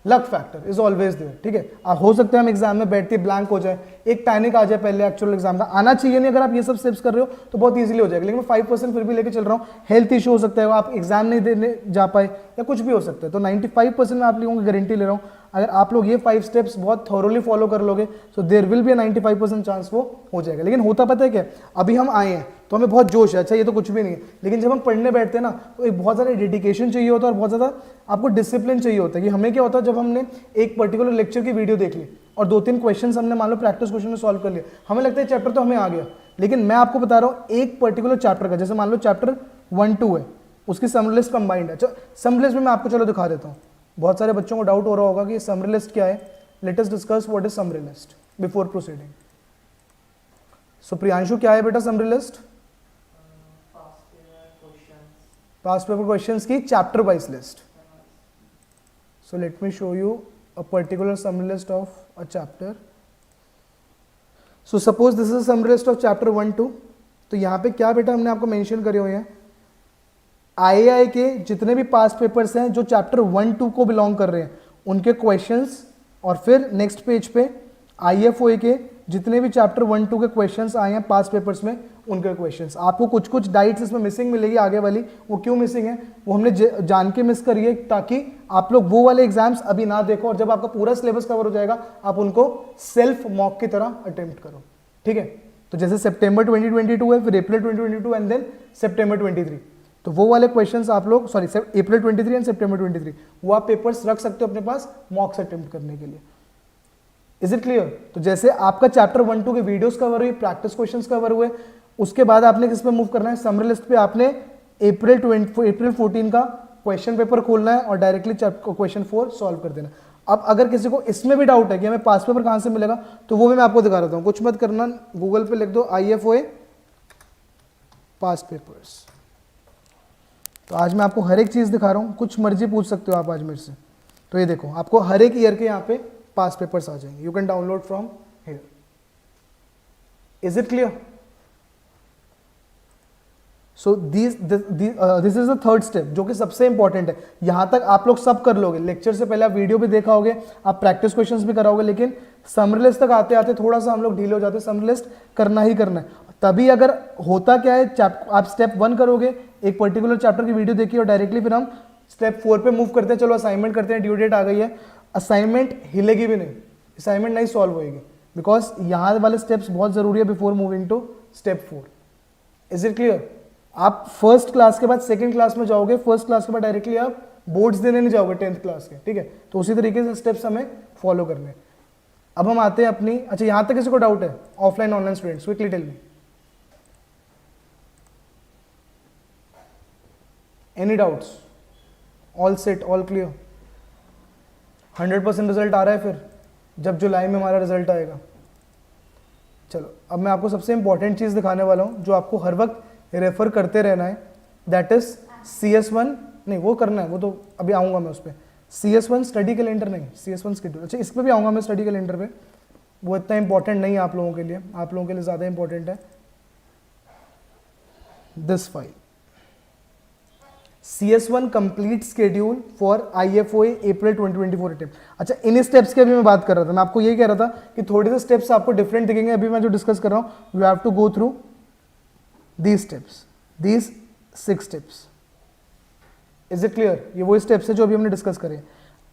Luck factor is always there. ठीक है, हो सकता है हम एग्जाम में बैठते ब्लैंक हो जाए, एक पैनिक आ जाए पहले एक्चुअल एग्जाम का. आना चाहिए नहीं. अगर आप ये सब स्टेप्स कर रहे हो तो बहुत इजीली हो जाएगा. लेकिन मैं 5% फिर भी लेके चल रहा हूँ. हेल्थ इशू हो सकता है, आप एग्जाम नहीं देने जा पाए, या कुछ भी हो सकता है. तो 95% मैं आप लोगों की गारंटी ले रहा हूँ. अगर आप लोग ये 5 स्टेप्स बहुत थॉरोली फॉलो कर लोगे, so there will be a 95% chance वो हो जाएगा. लेकिन होता पता है क्या, अभी हम आए हैं तो हमें बहुत जोश है, अच्छा ये तो कुछ भी नहीं है. लेकिन जब हम पढ़ने बैठते हैं ना, तो एक बहुत ज़्यादा डेडिकेशन चाहिए होता है और बहुत ज़्यादा आपको डिसिप्लिन चाहिए होता है. कि हमें क्या होता है, जब हमने एक पर्टिकुलर लेक्चर की वीडियो देख ली और 2-3 क्वेश्चन हमने मान लो प्रैक्टिस क्वेश्चन में सॉल्व कर लिया, हमें लगता है चैप्टर तो हमें आ गया. लेकिन मैं आपको बता रहा हूँ एक पर्टिकुलर चैप्टर का, जैसे मान लो चैप्टर 1-2 है, उसकी समरी लिस्ट कंबाइंड है. समरी लिस्ट में मैं आपको चलो दिखा देता हूँ. बहुत सारे बच्चों को डाउट हो रहा होगा कि समरी लिस्ट क्या है. Let us discuss what is summary list before proceeding. So Priyanshu, क्या है बेटा summary list? Past paper questions की chapter wise list. So let me show you a particular summary list of a chapter. So suppose this is a summary list of chapter 1-2. तो यहाँ पे क्या बेटा हमने आपको मेंशन करे हुए हैं, IAI के जितने भी पास्ट पेपर्स हैं जो चैप्टर 1-2 को बिलोंग कर रहे हैं उनके क्वेश्चंस, और फिर नेक्स्ट पेज पे IFOA के जितने भी चैप्टर 1-2 के क्वेश्चंस आए हैं पास्ट पेपर्स में उनके क्वेश्चंस. आपको कुछ कुछ डाइट्स इसमें मिसिंग मिलेगी आगे वाली. वो क्यों मिसिंग है, वो हमने जान के मिस करी है, ताकि आप लोग वो वाले एग्जाम्स अभी ना देखो, और जब आपका पूरा सिलेबस कवर हो जाएगा आप उनको सेल्फ मॉक की तरह अटेम्प्ट करो. ठीक है, तो जैसे सितंबर 2022 है, फिर अप्रैल 2022 एंड देन सितंबर 23, तो वो वाले क्वेश्चंस आप लोग सॉरी अप्रैल 23 एंड सितंबर 23 वो आप पेपर्स रख सकते हो अपने पास मॉक्स अटेम्प्ट करने के लिए। Is it clear? तो जैसे आपका चैप्टर 1-2 के वीडियोस कवर हुई, प्रैक्टिस क्वेश्चंस कवर हुए, उसके बाद आपने किस पे मूव करना है, समरी लिस्ट पे आपने अप्रैल 14 का क्वेश्चन पेपर खोलना है और डायरेक्टली क्वेश्चन 4 सॉल्व कर देना। अब अगर किसी को इसमें भी डाउट है कि हमें पास पेपर कहाँ से मिलेगा, तो वो भी मैं आपको दिखा देता हूँ। कुछ मत करना, गूगल पे लिख दो IFOA पास पेपर्स। तो आज मैं आपको हर एक चीज़ दिखा रहा हूँ, कुछ मर्जी पूछ सकते हो आप आज मेरे से। तो ये देखो, आपको हर एक ईयर के यहाँ पे पास पेपर्स आ जाएंगे, you can download from here. Is it clear? So this is the third step, जो कि सबसे इंपॉर्टेंट है। यहां तक आप लोग सब कर लोगे, लेक्चर से पहले आप वीडियो भी देखा होगे, आप प्रैक्टिस क्वेश्चंस भी कराओगे, लेकिन समरी लिस्ट तक आते आते थोड़ा सा हम लोग ढीले हो जाते हैं। समरी लिस्ट करना ही करना है। तभी अगर होता क्या है, आप स्टेप 1 करोगे, एक पर्टिकुलर चैप्टर की वीडियो देखिए और डायरेक्टली फिर हम स्टेप 4 पे मूव करते हैं, चलो असाइनमेंट करते हैं, ड्यू डेट आ गई है, असाइनमेंट हिलेगी भी नहीं, असाइनमेंट नहीं सॉल्व होएगी, बिकॉज यहाँ वाले स्टेप्स बहुत जरूरी है before moving to step 4। Is it clear? आप फर्स्ट क्लास के बाद सेकंड क्लास में जाओगे, फर्स्ट क्लास के बाद डायरेक्टली आप बोर्ड्स देने नहीं जाओगे 10th क्लास के, ठीक है? तो उसी तरीके से स्टेप्स हमें फॉलो करने हैं। अब हम आते हैं अपनी, अच्छा यहां तक किसी को डाउट है offline online students, quickly tell me, any doubts? All set, all clear? 100% result आ रहा है फिर जब जुलाई में हमारा रिजल्ट आएगा। चलो अब मैं आपको सबसे इंपॉर्टेंट चीज दिखाने वाला हूं, जो आपको हर वक्त रेफर करते रहना है, दैट इज CS1, नहीं वो करना है, वो तो अभी आऊंगा मैं उस पर। CS1 स्टडी कैलेंडर नहीं, CS1 शेड्यूल। अच्छा इस पर भी आऊंगा मैं, स्टडी कैलेंडर पे, वो इतना इंपॉर्टेंट नहीं है आप लोगों के लिए, आप लोगों के लिए ज़्यादा इंपॉर्टेंट है this file, CS1 complete schedule for IFOA April 2024 attempt. अच्छा इन स्टेप्स की अभी मैं बात कर रहा था, मैं आपको ये कह रहा था कि थोड़े से स्टेप्स आपको डिफरेंट दिखेंगे। अभी मैं जो डिस्कस कर रहा हूँ, you have to go through these steps, these 6 steps. Is it clear? ये वो स्टेप्स है जो अभी हमने डिस्कस करे।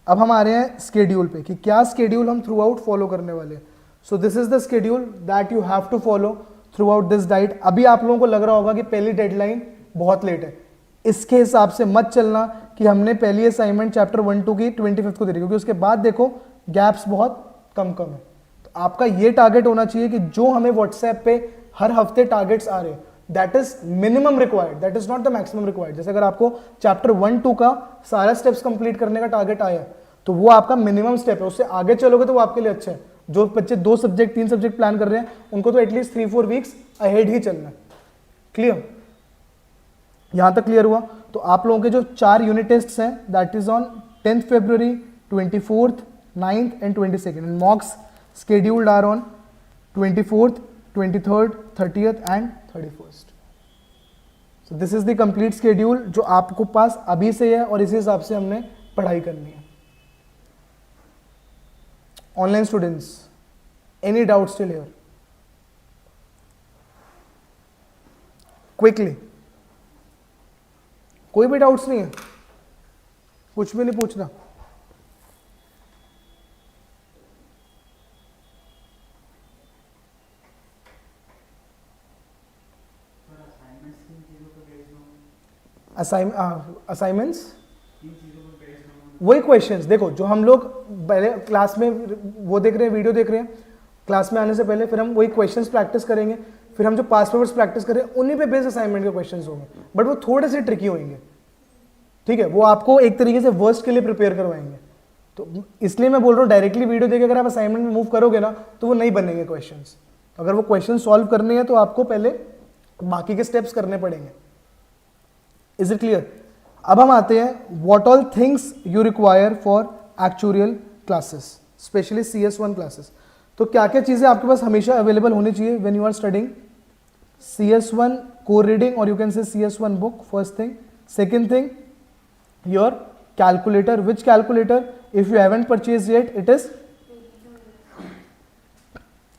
अब हम आ रहे हैं स्केड्यूल पे कि क्या स्केड्यूल हम थ्रू आउट फॉलो करने वाले हैं। So this is the schedule that you have to follow throughout this diet. अभी आप लोगों को लग रहा होगा कि पहली डेडलाइन बहुत लेट है, इसके हिसाब से मत चलना कि हमने पहली असाइनमेंट चैप्टर 1-2 की 25 को दे दी, क्योंकि उसके बाद देखो गैप्स बहुत कम है। तो आपका ये टारगेट होना चाहिए कि जो हमें व्हाट्सएप पे हर हफ्ते टारगेट्स आ रहे हैं, that is minimum required, that is not the maximum required. जैसे अगर आपको चैप्टर 1-2 का सारा स्टेप्स कंप्लीट करने का टारगेट आया तो वो आपका मिनिमम स्टेप है, उससे आगे चलोगे तो वो आपके लिए अच्छा है। जो बच्चे 2 सब्जेक्ट 3 सब्जेक्ट प्लान कर रहे हैं, उनको तो एटलीस्ट 3-4 वीक्स अहेड ही चलना है। क्लियर? यहां तक क्लियर हुआ? तो आप लोगों के जो 4 यूनिट टेस्ट हैं, that is on 10th February, 24th, 9th and 22nd, and मॉक्स scheduled are on 24th, 23rd, 30th and 31st. So this is the complete schedule जो आपको पास अभी से है और इसी हिसाब से हमने पढ़ाई करनी है। Online students, any doubt still here? Quickly, कोई भी डाउट्स नहीं है? कुछ भी नहीं पूछना? असाइनमेंट्स वही क्वेश्चंस, देखो जो हम लोग पहले क्लास में वो देख रहे हैं, वीडियो देख रहे हैं, क्लास में आने से पहले फिर हम वही क्वेश्चंस प्रैक्टिस करेंगे, फिर हम जो पास पेपर्स प्रैक्टिस करें उन्हीं पे बेस्ड असाइनमेंट के क्वेश्चंस होंगे, बट वो थोड़े से ट्रिकी होंगे, ठीक है? वो आपको एक तरीके से वर्स्ट के लिए प्रिपेयर करवाएंगे। तो इसलिए मैं बोल रहा हूँ डायरेक्टली वीडियो देख के अगर आप असाइनमेंट में मूव करोगे ना तो वो नहीं बनेंगे क्वेश्चंस। अगर वो क्वेश्चन सॉल्व करने हैं तो आपको पहले बाकी के स्टेप्स करने पड़ेंगे। Is it clear? अब हम आते हैं what all things you require for actual classes, specially CS1 classes. तो क्या क्या चीजें आपके पास हमेशा अवेलेबल होनी चाहिए when you are studying CS1 core reading, और you can say CS1 book, first thing. Second thing, your calculator. Which calculator? If you haven't purchased yet, it is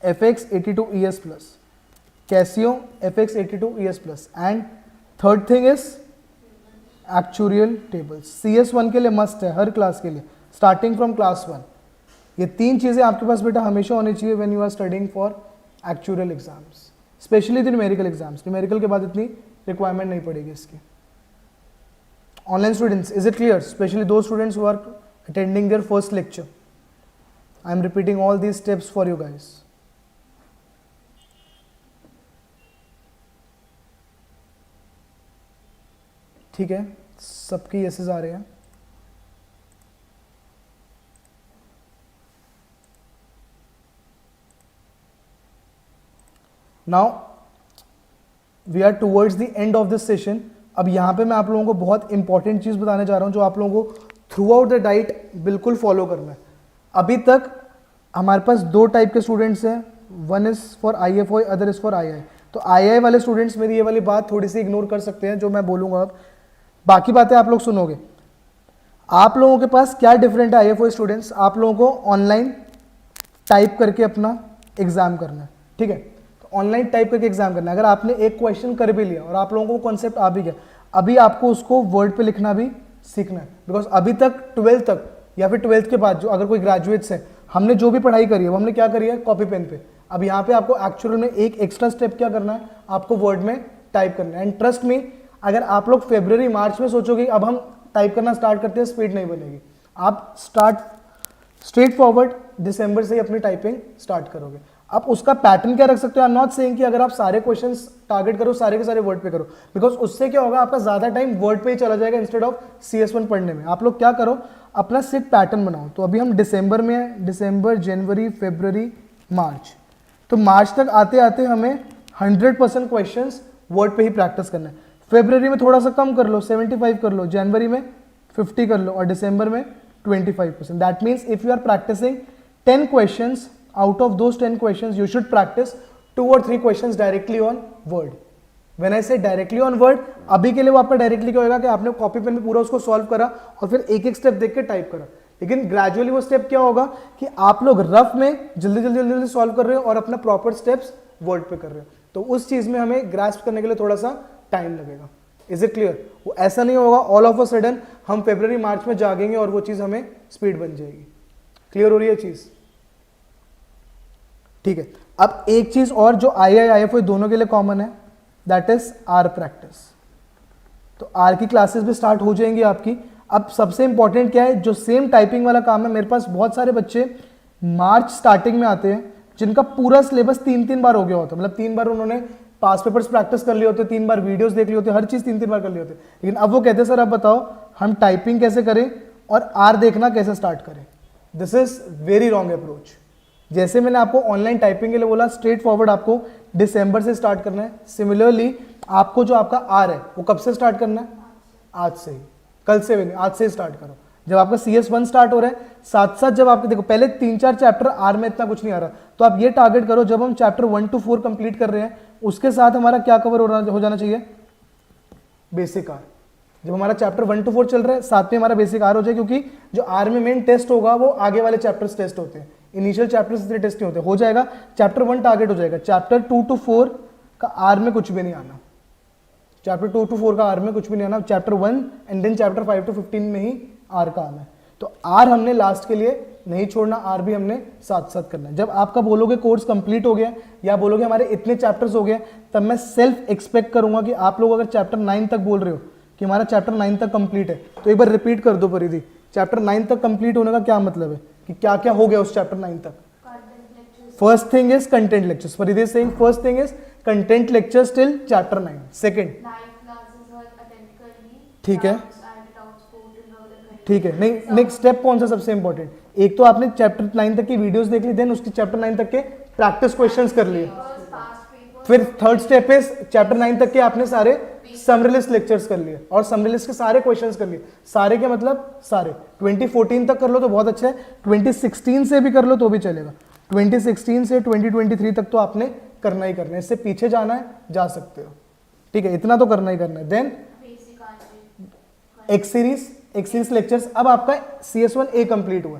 FX82ES Plus, Casio FX82ES Plus. And third thing is actuarial tables. CS1 के लिए must है, हर class के लिए, starting from class 1. ये 3 चीजें आपके पास बेटा हमेशा होनी चाहिए when you are studying for actual exams. Specially the numerical exams, numerical के बाद इतनी रिक्वायरमेंट नहीं पड़ेगी इसकी। Online students, is it clear? Specially those students who are attending their first lecture, I am repeating all these steps for you guys. ठीक है, सबके yeses आ रहे हैं। Now we are towards the end of this session. अब यहाँ पे मैं आप लोगों को बहुत इंपॉर्टेंट चीज़ बताने जा रहा हूँ जो आप लोगों को थ्रू आउट द डाइट बिल्कुल फॉलो करना है। अभी तक हमारे पास दो टाइप के स्टूडेंट्स हैं, one is for IFOI, other is for II। तो II वाले स्टूडेंट्स मेरी ये वाली बात थोड़ी सी इग्नोर कर सकते हैं जो मैं बोलूँगा अब, बाकी बातें आप लोग सुनोगे। आप लोगों के पास क्या डिफरेंट है IFOI स्टूडेंट्स, आप लोगों को ऑनलाइन टाइप करके अपना एग्जाम करना है। ठीक है, तो ऑनलाइन टाइप करके एग्जाम करना है। अगर आपने एक क्वेश्चन कर भी लिया और आप लोगों को कॉन्सेप्ट आ भी गया, अभी आपको उसको वर्ड पे लिखना भी सीखना है। बिकॉज अभी तक 12th तक या फिर 12th के बाद जो अगर कोई ग्रेजुएट्स है, हमने जो भी पढ़ाई करी है वो हमने क्या करी है, कॉपी पेन पे। अब यहाँ पे आपको एक्चुअल में एक एक्स्ट्रा स्टेप क्या करना है, आपको वर्ड में टाइप करना है। एंड ट्रस्ट मी, अगर आप लोग फरवरी मार्च में सोचोगे अब हम टाइप करना स्टार्ट करते हैं, स्पीड नहीं बनेगी। आप स्ट्रेट फॉरवर्ड दिसंबर से ही अपनी टाइपिंग स्टार्ट करोगे। अब उसका पैटर्न क्या रख सकते हो, आई एम नॉट सेइंग कि अगर आप सारे क्वेश्चंस टारगेट करो, सारे के सारे वर्ड पे करो, बिकॉज उससे क्या होगा, आपका ज्यादा टाइम वर्ड पे ही चला जाएगा इंस्टेड ऑफ CS1 पढ़ने में। आप लोग क्या करो, अपना सिर्फ पैटर्न बनाओ। तो अभी हम दिसंबर में है, दिसंबर, जनवरी, फरवरी, मार्च। तो मार्च तक आते आते हमें 100% क्वेश्चन वर्ड पे ही प्रैक्टिस करना है। फरवरी में थोड़ा सा कम कर लो, 75 कर लो, जनवरी में 50 कर लो और दिसंबर में 25%। That means if you are practicing 10 questions, out of those 10 questions you should practice 2 or 3 questions directly on word. When I say directly on word, अभी के लिए वो आपका डायरेक्टली क्या होगा कि आपने कॉपी पेन में पूरा उसको सॉल्व करा और फिर एक एक स्टेप देख के टाइप करा। लेकिन ग्रेजुअली वो स्टेप क्या होगा कि आप लोग रफ में जल्दी जल्दी जल्दी जल्दी सॉल्व कर रहे हो और अपना प्रॉपर स्टेप्स वर्ड पे कर रहे हो। तो उस चीज में हमें ग्रास्प करने के लिए थोड़ा सा टाइम लगेगा। Is it clear? वो ऐसा नहीं होगा ऑल ऑफ अ सडन हम फरवरी मार्च में जागेंगे और वो चीज हमें स्पीड बन जाएगी। क्लियर हो रही है चीज? ठीक है, अब एक चीज और जो IFOI दोनों के लिए कॉमन है, दैट इज आर प्रैक्टिस। तो आर की क्लासेस भी स्टार्ट हो जाएंगी आपकी। अब सबसे इंपॉर्टेंट क्या है, जो सेम टाइपिंग वाला काम है, मेरे पास बहुत सारे बच्चे मार्च स्टार्टिंग में आते हैं जिनका पूरा सिलेबस 3-3 बार हो गया होता है। मतलब 3 बार उन्होंने पास पेपर्स प्रैक्टिस कर लिए होते, 3 बार वीडियोस देख लिए होते, हर चीज 3-3 बार कर लिए होते। लेकिन अब वो कहते हैं सर आप बताओ हम टाइपिंग कैसे करें और आर देखना कैसे स्टार्ट करें। This is very wrong approach. जैसे मैंने आपको ऑनलाइन टाइपिंग के लिए बोला, स्ट्रेट फॉरवर्ड आपको दिसंबर से स्टार्ट करना है। सिमिलरली आपको जो आपका आर है वो कब से स्टार्ट करना है, आज से ही, कल से भी नहीं, आज से ही स्टार्ट करो। जब आपका CS1 स्टार्ट हो रहा है, साथ साथ जब आपके देखो पहले 3-4 चैप्टर आर में इतना कुछ नहीं आ रहा, तो आप ये टारगेट करो जब हम चैप्टर 1 to 4 कंप्लीट कर रहे हैं उसके साथ हमारा क्या कवर हो जाना चाहिए, बेसिक आर। जब हमारा चैप्टर 1 to 4 चल रहा है साथ में हमारा बेसिक आर हो जाए, क्योंकि जो आर में मेन टेस्ट होगा वो आगे वाले चैप्टर्स टेस्ट होते हैं, इनिशियल चैप्टर्स इतने टेस्ट नहीं होते। हो जाएगा चैप्टर 1 टारगेट हो जाएगा, चैप्टर 2 to 4 का आर में कुछ भी नहीं आना, चैप्टर 2 to 4 का आर में कुछ भी नहीं आना, chapter 1 and then chapter 5 to 15 में ही आर का आना है। तो आर हमने लास्ट के लिए नहीं छोड़ना, आर भी हमने साथ साथ करना है। जब आपका बोलोगे कोर्स कंप्लीट हो गया या बोलोगे हमारे इतने चैप्टर्स हो गए, तब मैं सेल्फ एक्सपेक्ट करूंगा कि आप लोग अगर चैप्टर 9 तक बोल रहे हो कि हमारा चैप्टर 9 तक कंप्लीट है, तो एक बार रिपीट कर दो परिधि, चैप्टर 9 तक कंप्लीट होने का क्या मतलब है कि क्या क्या हो गया उस चैप्टर 9 तक। First thing is content lectures, Paridhi is saying first thing is content lectures till chapter 9। Second, ठीक है ठीक है, नहीं नेक्स्ट स्टेप कौन सा सबसे इंपॉर्टेंट, एक तो आपने चैप्टर 9 तक की वीडियोस देख ली, देन उसके चैप्टर 9 तक के प्रैक्टिस क्वेश्चंस कर लिए। फिर थर्ड स्टेप इज चैप्टर 9 तक के आपने सारे समरी लिस्ट लेक्चर्स कर लिए और समरी लिस्ट के सारे क्वेश्चंस कर लिए। सारे के मतलब सारे 2014 तक कर लो तो बहुत अच्छा है, 2016 से भी कर लो तो भी चलेगा, 2016 से 2023 तक तो आपने करना ही करना है, इससे पीछे जाना है जा सकते हो, ठीक है, इतना तो करना ही करना है। देन एक सीरीज लेक्चर्स, अब आपका CS1A कंप्लीट हुआ,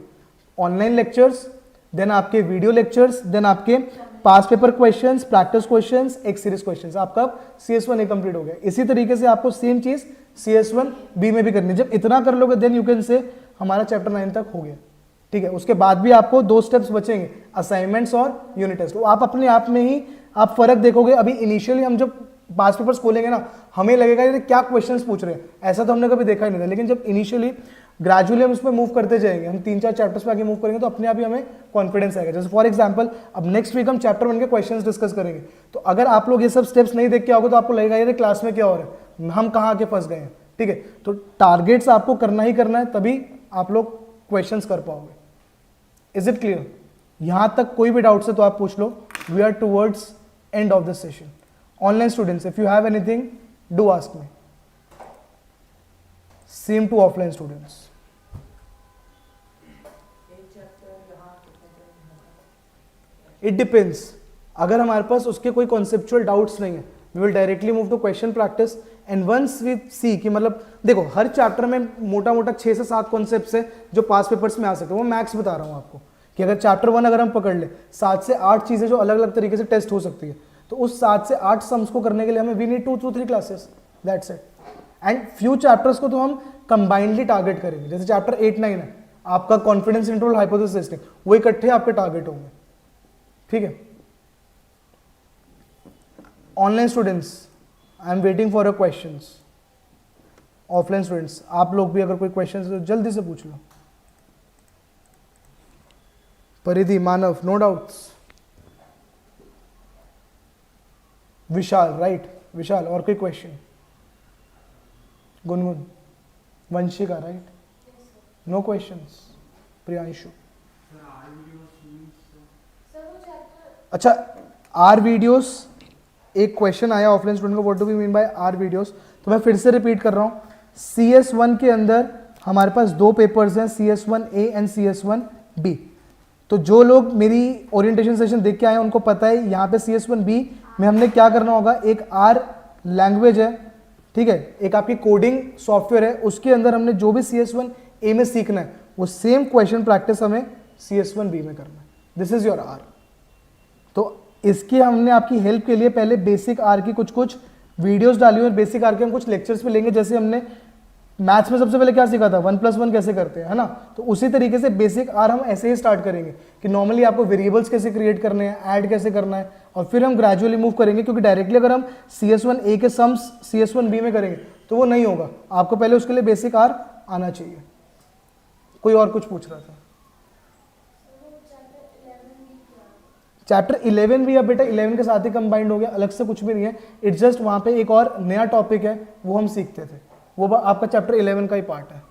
ऑनलाइन लेक्चर्स, देन आपके वीडियो लेक्चर्स, देन आपके पास पेपर क्वेश्चंस, प्रैक्टिस क्वेश्चंस, एक सीरीज क्वेश्चंस, आपका CS1A कंप्लीट हो गया। इसी तरीके से आपको सेम चीज CS1B में भी करनी है। जब इतना कर लोगे देन यू कैन से हमारा चैप्टर 9 तक हो गया, ठीक है। उसके बाद भी आपको 2 स्टेप्स बचेंगे, असाइनमेंट्स और यूनिट टेस्ट। वो आप अपने आप में ही आप फर्क देखोगे, अभी इनिशियली हम जब पास पेपर्स खोलेंगे ना, हमें लगेगा ये क्या क्वेश्चंस पूछ रहे हैं, ऐसा तो हमने कभी देखा ही नहीं था। लेकिन जब इनिशियली ग्रेजुअली हम उसमें मूव करते जाएंगे, हम 3-4 चैप्टर्स पे आगे मूव करेंगे, तो अपने आप ही हमें कॉन्फिडेंस आएगा। जैसे फॉर एग्जांपल अब नेक्स्ट वीक हम चैप्टर 1 के क्वेश्चंस डिस्कस करेंगे, तो अगर आप लोग ये सब स्टेप्स नहीं देख के आओगे तो आपको लगेगा ये क्लास में क्या हो रहा है, हम कहाँ आके फंस गए हैं। ठीक है, तो टारगेट्स आपको करना ही करना है, तभी आप लोग क्वेश्चंस कर पाओगे। Is it clear? यहां तक कोई भी डाउट्स है तो आप पूछ लो। We are towards end of this session. Online students, if you have anything do ask me. Same to offline students. It depends. अगर हमारे पास उसके कोई कॉन्सेप्चुअल डाउट्स नहीं है, we will directly move to question practice and once we see कि मतलब देखो हर चैप्टर में मोटा मोटा 6 से 7 कॉन्सेप्ट्स है जो पास पेपर्स में आ सकते हैं। वो मैक्स बता रहा हूँ आपको कि अगर चैप्टर 1 अगर हम पकड़ ले, 7 से 8 चीजें जो अलग अलग तरीके से टेस्ट हो सकती है, तो उस 7 से 8 सम्स को करने के लिए हमें we need 2 to 3 classes, that's it. And few chapters को तो हम कंबाइंडली टारगेट करेंगे। जैसे चैप्टर 8-9 है आपका कॉन्फिडेंस इंटरवल हाइपोथेसिस टेस्टिंग, वो इकट्ठे आपके टारगेट होंगे। ठीक है, online students I am waiting for your questions. Offline students आप लोग भी अगर कोई क्वेश्चंस तो जल्दी से पूछ लो। Paridhi, Manav, no doubts. Vishal, right Vishal, और कोई question? Gungun, Vanshika, right, no questions. Priyanshu, अच्छा आर वीडियोस, एक क्वेश्चन आया ऑफलाइन स्टूडेंट को, what do we mean by R videos, तो मैं फिर से रिपीट कर रहा हूं। CS1 के अंदर हमारे पास 2 पेपर्स हैं, CS1A एंड CS1B। तो जो लोग मेरी ओरिएंटेशन सेशन देख के आए हैं उनको पता है यहाँ पे CS1B में हमने क्या करना होगा। एक आर लैंग्वेज है, ठीक है, एक आपकी कोडिंग सॉफ्टवेयर है, उसके अंदर हमने जो भी CS1A में सीखना है वो सेम क्वेश्चन प्रैक्टिस हमें CS1B में करना है। This is your R. तो इसके हमने आपकी हेल्प के लिए पहले बेसिक आर की कुछ वीडियोस डाली हुई, और बेसिक आर के हम कुछ लेक्चर्स पे लेंगे। जैसे हमने मैथ्स में सबसे पहले क्या सीखा था, 1+1 कैसे करते हैं, है ना, तो उसी तरीके से बेसिक आर हम ऐसे ही स्टार्ट करेंगे कि नॉर्मली आपको वेरिएबल्स कैसे क्रिएट करने हैं, ऐड कैसे करना है, और फिर हम ग्रेजुअली मूव करेंगे। क्योंकि डायरेक्टली अगर हम CS1A के सम्स CS1B में करेंगे तो वो नहीं होगा, आपको पहले उसके लिए बेसिक आर आना चाहिए। कोई और कुछ पूछ रहा था? चैप्टर 11 भी अब बेटा 11 के साथ ही कंबाइंड हो गया, अलग से कुछ भी नहीं है। इट्स जस्ट वहाँ पे एक और नया टॉपिक है वो हम सीखते थे, वो आपका चैप्टर 11 का ही पार्ट है,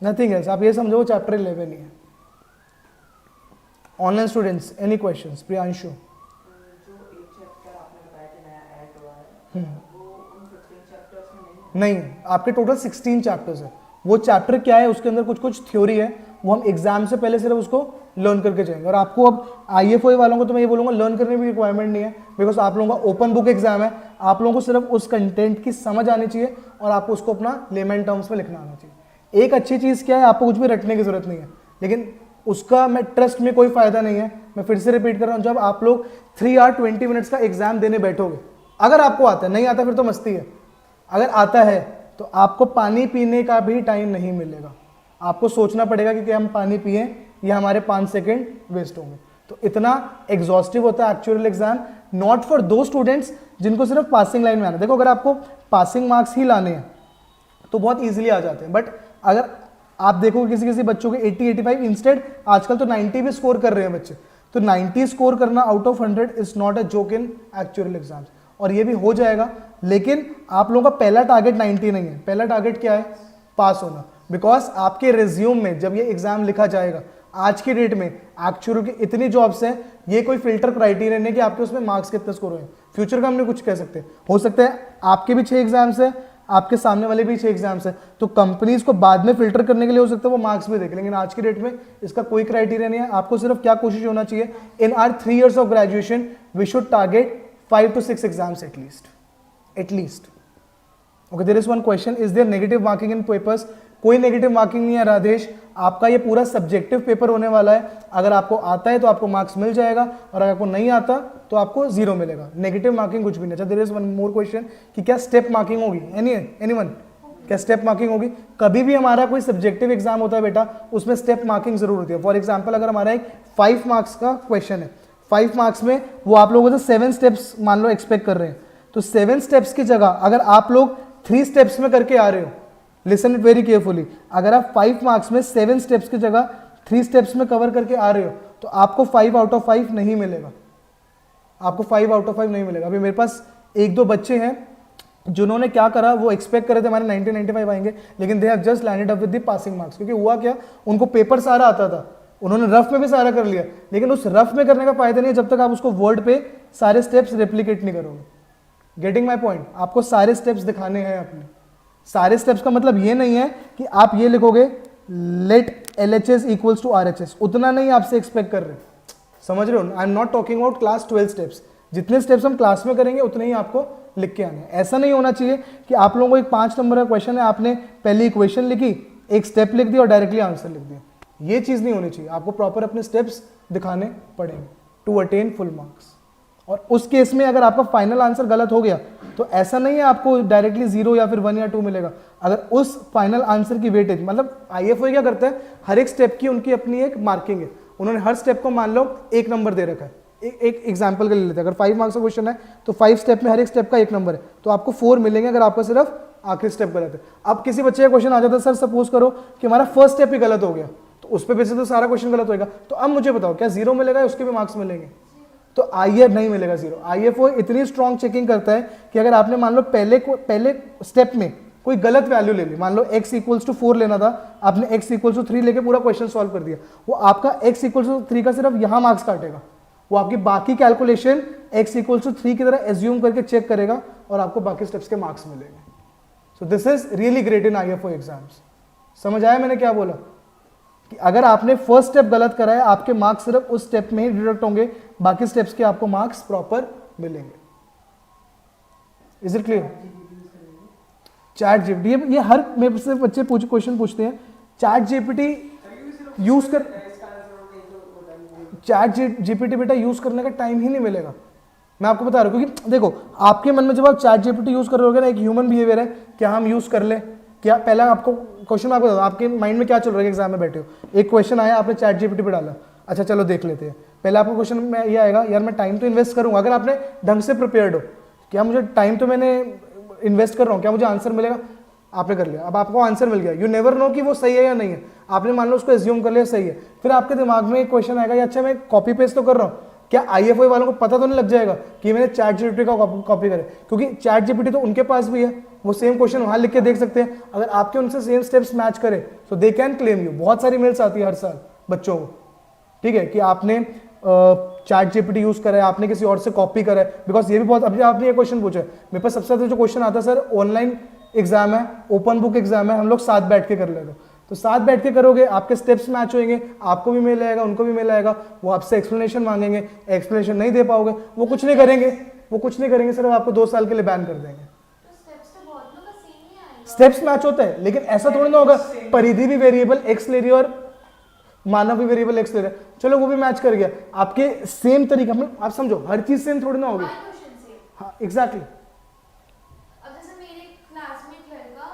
नथिंग एल्स। आप ये समझो वो चैप्टर 11 ही है। Online students any questions? Priyanshu, जो एक चैप्टर आपने बताया कि नया ऐड हुआ है, वो उन 15 चैप्टर्स में नहीं है? नहीं, आपके टोटल 16 चैप्टर्स है। वो चैप्टर क्या है, उसके अंदर कुछ थ्योरी है, वो हम एग्जाम से पहले सिर्फ उसको लर्न करके जाएंगे। और आपको अब IFOA वालों को तो मैं ये बोलूँगा लर्न करने की रिक्वायरमेंट नहीं है, बिकॉज आप लोगों का ओपन बुक एग्जाम है। आप लोगों को सिर्फ उस कंटेंट की समझ आनी चाहिए और आपको उसको अपना लेमन टर्म्स में लिखना आना चाहिए। एक अच्छी चीज़ क्या है, आपको कुछ भी रटने की जरूरत नहीं है, लेकिन उसका मैं ट्रस्ट में कोई फायदा नहीं है। मैं फिर से रिपीट कर रहा हूँ, जब आप लोग 3 hour 20 minutes का एग्जाम देने बैठोगे, अगर आपको आता है, नहीं आता फिर तो मस्ती है, अगर आता है तो आपको पानी पीने का भी टाइम नहीं मिलेगा। आपको सोचना पड़ेगा कि हम पानी पिए या हमारे 5 सेकेंड वेस्ट होंगे। तो इतना एग्जॉस्टिव होता है एक्चुअल एग्जाम, नॉट फॉर दो स्टूडेंट्स जिनको सिर्फ पासिंग लाइन में आना है। देखो अगर आपको पासिंग मार्क्स ही लाने हैं तो बहुत ईजिली आ जाते हैं, बट अगर आप देखो किसी किसी बच्चों के 80-85 इंस्टेड आजकल तो 90 भी स्कोर कर रहे हैं बच्चे, तो 90 स्कोर करना out of 100 is not a joke in actual exams, और ये भी हो जाएगा। लेकिन आप लोगों का पहला टारगेट 90 नहीं है, पहला टारगेट क्या है, पास होना। बिकॉज आपके रिज्यूम में जब ये एग्जाम लिखा जाएगा, आज की डेट में एक्चुअल की इतनी जॉब्स हैं, ये कोई फिल्टर क्राइटेरिया नहीं कि आपके उसमें मार्क्स कितने स्कोर हुए। फ्यूचर का हम नहीं कुछ कह सकते, हो सकता है आपके भी 6 एग्जाम्स है, आपके सामने वाले भी 6 एग्जाम्स है, तो कंपनीज को बाद में फिल्टर करने के लिए हो सकता है वो मार्क्स भी देखें, लेकिन आज की डेट में इसका कोई क्राइटेरिया नहीं है। आपको सिर्फ क्या कोशिश होना चाहिए, in our 3 years of graduation we should target 5 to 6 exams at least. Okay, there is one question, is there negative marking in papers? कोई नेगेटिव मार्किंग नहीं है राधेश, आपका ये पूरा सब्जेक्टिव पेपर होने वाला है। अगर आपको आता है तो आपको मार्क्स मिल जाएगा, और अगर आपको नहीं आता तो आपको 0 मिलेगा। नेगेटिव मार्किंग कुछ भी नहीं। अच्छा, there is one more question कि क्या स्टेप मार्किंग होगी? एनीवन, क्या स्टेप मार्किंग होगी? कभी भी हमारा कोई सब्जेक्टिव एग्जाम होता है बेटा, उसमें स्टेप मार्किंग जरूर होती है। फॉर एग्जाम्पल अगर हमारा एक 5 मार्क्स का क्वेश्चन है, 5 मार्क्स में वो आप लोगों से 7 स्टेप्स मान लो एक्सपेक्ट कर रहे हैं, तो 7 स्टेप्स की जगह अगर आप लोग 3 स्टेप्स में करके आ रहे हो, लिसन इट वेरी केयरफुली, अगर आप 5 मार्क्स में 7 स्टेप्स की जगह 3 स्टेप्स में कवर करके आ रहे हो तो आपको 5 आउट ऑफ 5 नहीं मिलेगा, आपको 5 आउट ऑफ 5 नहीं मिलेगा। अभी मेरे पास 1-2 बच्चे हैं जिन्होंने क्या करा, वो एक्सपेक्ट कर रहे थे हमारे 90-95 आएंगे, लेकिन they have just landed up with the passing marks. क्योंकि हुआ क्या, उनको पेपर सारा आता था, उन्होंने रफ में भी सारा कर लिया, लेकिन उस रफ में करने का फायदा नहीं है जब तक आप उसको वर्ड पे सारे स्टेप्स रेप्लिकेट नहीं करोगे। गेटिंग माई पॉइंट, आपको सारे स्टेप्स दिखाने हैं अपने। सारे स्टेप्स का मतलब ये नहीं है कि आप ये लिखोगे let LHS equals to RHS, उतना नहीं आपसे एक्सपेक्ट कर रहे, समझ रहे हो। I am not talking about class 12 steps, जितने स्टेप्स हम क्लास में करेंगे उतने ही आपको लिख के आने हैं। ऐसा नहीं होना चाहिए कि आप लोगों को एक 5 नंबर का क्वेश्चन है, आपने पहली इक्वेशन लिखी, एक स्टेप लिख दिया और डायरेक्टली आंसर लिख दिया, ये चीज़ नहीं होनी चाहिए। आपको प्रॉपर अपने स्टेप्स दिखाने पड़ेंगे टू अटेन फुल मार्क्स। और उस केस में अगर आपका फाइनल आंसर गलत हो गया तो ऐसा नहीं है आपको डायरेक्टली 0 या फिर 1 या 2 मिलेगा। अगर उस फाइनल आंसर की वेटेज, मतलब IFOA क्या करता है, हर एक स्टेप की उनकी अपनी एक मार्किंग है, उन्होंने हर स्टेप को मान लो 1 नंबर दे रखा है। एक एग्जाम्पल के ले लेते हैं, अगर 5 मार्क्स का क्वेश्चन है तो 5 स्टेप में हर एक स्टेप का 1 नंबर है, तो आपको 4 मिलेंगे अगर आपका सिर्फ आखिरी स्टेप गलत है। अब किसी बच्चे का क्वेश्चन आ जाता है, सर सपोज करो कि हमारा फर्स्ट स्टेप ही गलत हो गया, तो उस पर बेसिस तो सारा क्वेश्चन गलत होगा, तो अब मुझे बताओ क्या 0 मिलेगा या उसके भी मार्क्स मिलेंगे? तो नहीं मिलेगा 0। IFOA इतनी स्ट्रॉन्ग चेकिंग करता है कि अगर आपने मान लो पहले स्टेप में कोई गलत वैल्यू ले ली, मान लो x इक्वल्स टू 4 लेना था, आपने x इक्वल्स टू 3 लेके पूरा क्वेश्चन सॉल्व कर दिया, वो आपका x इक्वल्स टू 3 का सिर्फ यहाँ मार्क्स काटेगा, वो आपकी बाकी कैलकुलेशन x इक्वल्स टू 3 की तरह एज्यूम करके चेक करेगा और आपको बाकी स्टेप्स के मार्क्स मिलेंगे। सो this is really great in IFOA exams. समझ आया मैंने क्या बोला? कि अगर आपने फर्स्ट स्टेप गलत करा है, आपके मार्क्स सिर्फ उस स्टेप में ही डिडक्ट होंगे, बाकी स्टेप्स के आपको मार्क्स प्रॉपर मिलेंगे। Is it clear? ChatGPT, ये हर मेरे से बच्चे क्वेश्चन पूछते हैं, ChatGPT यूज कर, ChatGPT बेटा यूज करने का टाइम ही नहीं मिलेगा, मैं आपको बता रहा हूँ। क्योंकि देखो आपके मन में जब आप ChatGPT यूज कर रहे हो ना, एक ह्यूमन बिहेवियर है, क्या हम यूज कर ले, क्या पहला आपको क्वेश्चन में आपको बता, आपके माइंड में क्या चल रहा है, एग्जाम में बैठे हो, एक क्वेश्चन आया, आपने ChatGPT पे डाला, अच्छा चलो देख लेते हैं, पहले आपको क्वेश्चन में ये आएगा, यार मैं टाइम तो इन्वेस्ट करूंगा, अगर आपने ढंग से प्रिपेयर्ड हो, क्या मुझे टाइम तो मैंने इन्वेस्ट कर रहा हूँ, क्या मुझे आंसर मिलेगा, आपने कर लिया, अब आपको आंसर मिल गया, यू नेवर नो कि वो सही है या नहीं है, आपने मान लो उसको एज्यूम कर लिया सही है, फिर आपके दिमाग में एक क्वेश्चन आएगा, या अच्छा मैं कॉपी पेस्ट तो कर रहा हूँ, क्या IFOA वालों को पता तो नहीं लग जाएगा कि मैंने ChatGPT का कॉपी करे, क्योंकि ChatGPT तो उनके पास भी है, वो सेम क्वेश्चन वहां लिख के देख सकते हैं, अगर आपके उनसे सेम स्टेप्स मैच करे तो दे कैन क्लेम यू। बहुत सारी मेल्स आती है हर साल बच्चों को, ठीक है, कि आपने ChatGPT यूज करा है, आपने किसी और से कॉपी करा है, बिकॉज ये भी बहुत, अभी आपने ये क्वेश्चन पूछा है, मेरे पास सबसे ज्यादा जो क्वेश्चन आता है, सर ऑनलाइन एग्जाम है, ओपन बुक एग्जाम है, हम लोग साथ बैठ के कर लेते हैं, तो साथ बैठ के करोगे, आपके स्टेप्स मैच होंगे, आपको भी मेल आएगा, उनको भी मेल आएगा, वो आपसे एक्सप्लेनेशन मांगेंगे, एक्सप्लेनेशन नहीं दे पाओगे, वो कुछ नहीं करेंगे, सिर्फ आपको 2 साल के लिए बैन कर देंगे। स्टेप्स मैच होता है, लेकिन ऐसा थोड़ी ना होगा परिधि भी वेरिएबल x ले रही है और मानव भी वेरिएबल x ले रहा है, चलो वो भी मैच कर गया, आपके सेम तरीका में, आप समझो हर चीज सेम थोड़ी ना होगी। हाँ एग्जैक्टली। अब जैसे मेरे क्लास में एक लड़का,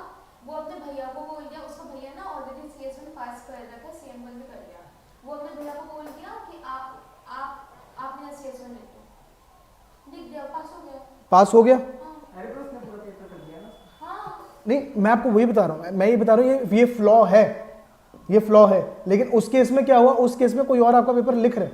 वो अपने भैया को बोल दिया, उसका भैया ना ऑलरेडी CS में पास कर रखा है, सेम वन में कर लिया, वो अपने भैया को बोल दिया कि आप मेरा CS में लिख दो, लिख दिया, पास हो गया। नहीं मैं आपको वही बता रहा हूँ, मैं ये बता रहा हूँ ये फ्लॉ है, ये फ्लॉ है, लेकिन उस केस में क्या हुआ, उस केस में कोई और आपका पेपर लिख रहे,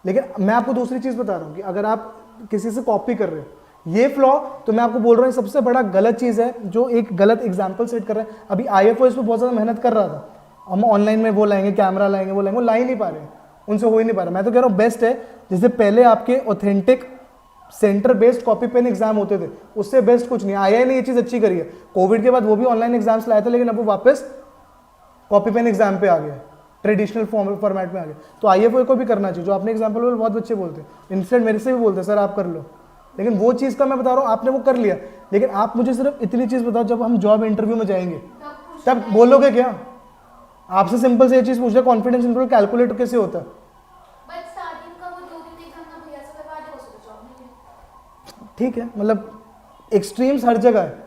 लेकिन मैं आपको दूसरी चीज बता रहा हूँ कि अगर आप किसी से कॉपी कर रहे हो, ये फ्लॉ, तो मैं आपको बोल रहा हूँ सबसे बड़ा गलत चीज है, जो एक गलत एग्जाम्पल सेट कर रहे हैं। अभी IFOA इस पर बहुत ज्यादा मेहनत कर रहा था, हम ऑनलाइन में वो लाएंगे, कैमरा लाएंगे, वो लाएंगे, वो ला ही नहीं पा रहे, उनसे हो ही नहीं पा रहा। मैं तो कह रहा हूँ बेस्ट है, जैसे पहले आपके authentic centre based copy pen exam होते थे, उससे बेस्ट कुछ नहीं आया, नहीं ये चीज अच्छी करी है, कोविड के बाद वो भी ऑनलाइन एग्जाम्स लाए थे, लेकिन अब वो वापस कॉपी पेन एग्जाम पे आ गया, ट्रेडिशनल फॉर्मेट में आ गया। तो IFOA को भी करना चाहिए, जो आपने एग्जाम्पल बोला बहुत बच्चे बोलते हैं, इंस्टेंट मेरे से भी बोलते हैं सर आप कर लो, लेकिन वो चीज़ का मैं बता रहा हूँ आपने वो कर लिया, लेकिन आप मुझे सिर्फ इतनी चीज़ बताओ, जब हम जॉब इंटरव्यू में जाएंगे तब बोलोगे क्या? आपसे सिंपल से ये चीज़ पूछ रहे, कॉन्फिडेंस इंटरवल कैलकुलेट कैसे होता है? ठीक है, मतलब एक्सट्रीम्स हर जगह है,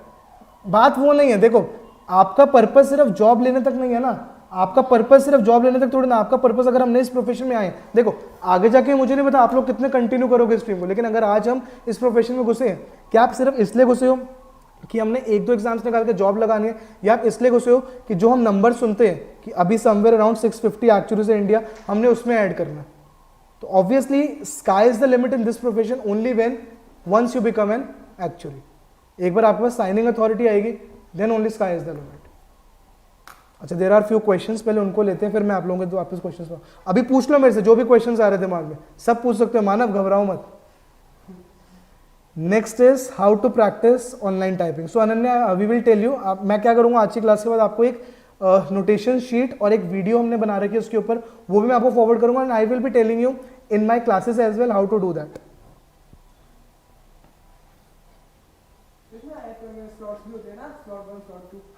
बात वो नहीं है। देखो आपका पर्पस सिर्फ जॉब लेने तक नहीं है ना, आपका पर्पस सिर्फ जॉब लेने तक थोड़ी ना, आपका पर्पस अगर हमने इस प्रोफेशन में आए, देखो आगे जाके मुझे नहीं पता आप लोग कितने कंटिन्यू करोगे स्ट्रीम को, लेकिन अगर आज हम इस प्रोफेशन में घुसे हैं, क्या आप सिर्फ इसलिए घुसे हो कि हमने 1-2 एग्जाम्स निकाल के जॉब लगानी है, या आप इसलिए घुसे हो कि जो हम नंबर सुनते हैं कि अभी समवेयर अराउंड 650 एक्चुअली से इंडिया, हमने उसमें ऐड करना है? तो obviously sky is the limit in this profession only when once you become an actually. एक बार आपके पास साइनिंग अथॉरिटी आएगी, then only sky is the limit. अच्छा, देयर आर फ्यू क्वेश्चंस, पहले उनको लेते हैं, फिर मैं आप लोगों के वापस क्वेश्चंस पर अभी पूछ लो मेरे से, जो भी क्वेश्चंस आ रहे थे दिमाग में सब पूछ सकते हो मानव, घबराओ मत। Next is how to practise online typing. So Ananya, we will tell you, मैं क्या करूंगा आज की क्लास के बाद आपको एक नोटेशन शीट और एक वीडियो हमने बना रखी है उसके ऊपर, वो भी मैं आपको फॉरवर्ड करूंगा, and I will be telling you in my classes as well how to do that.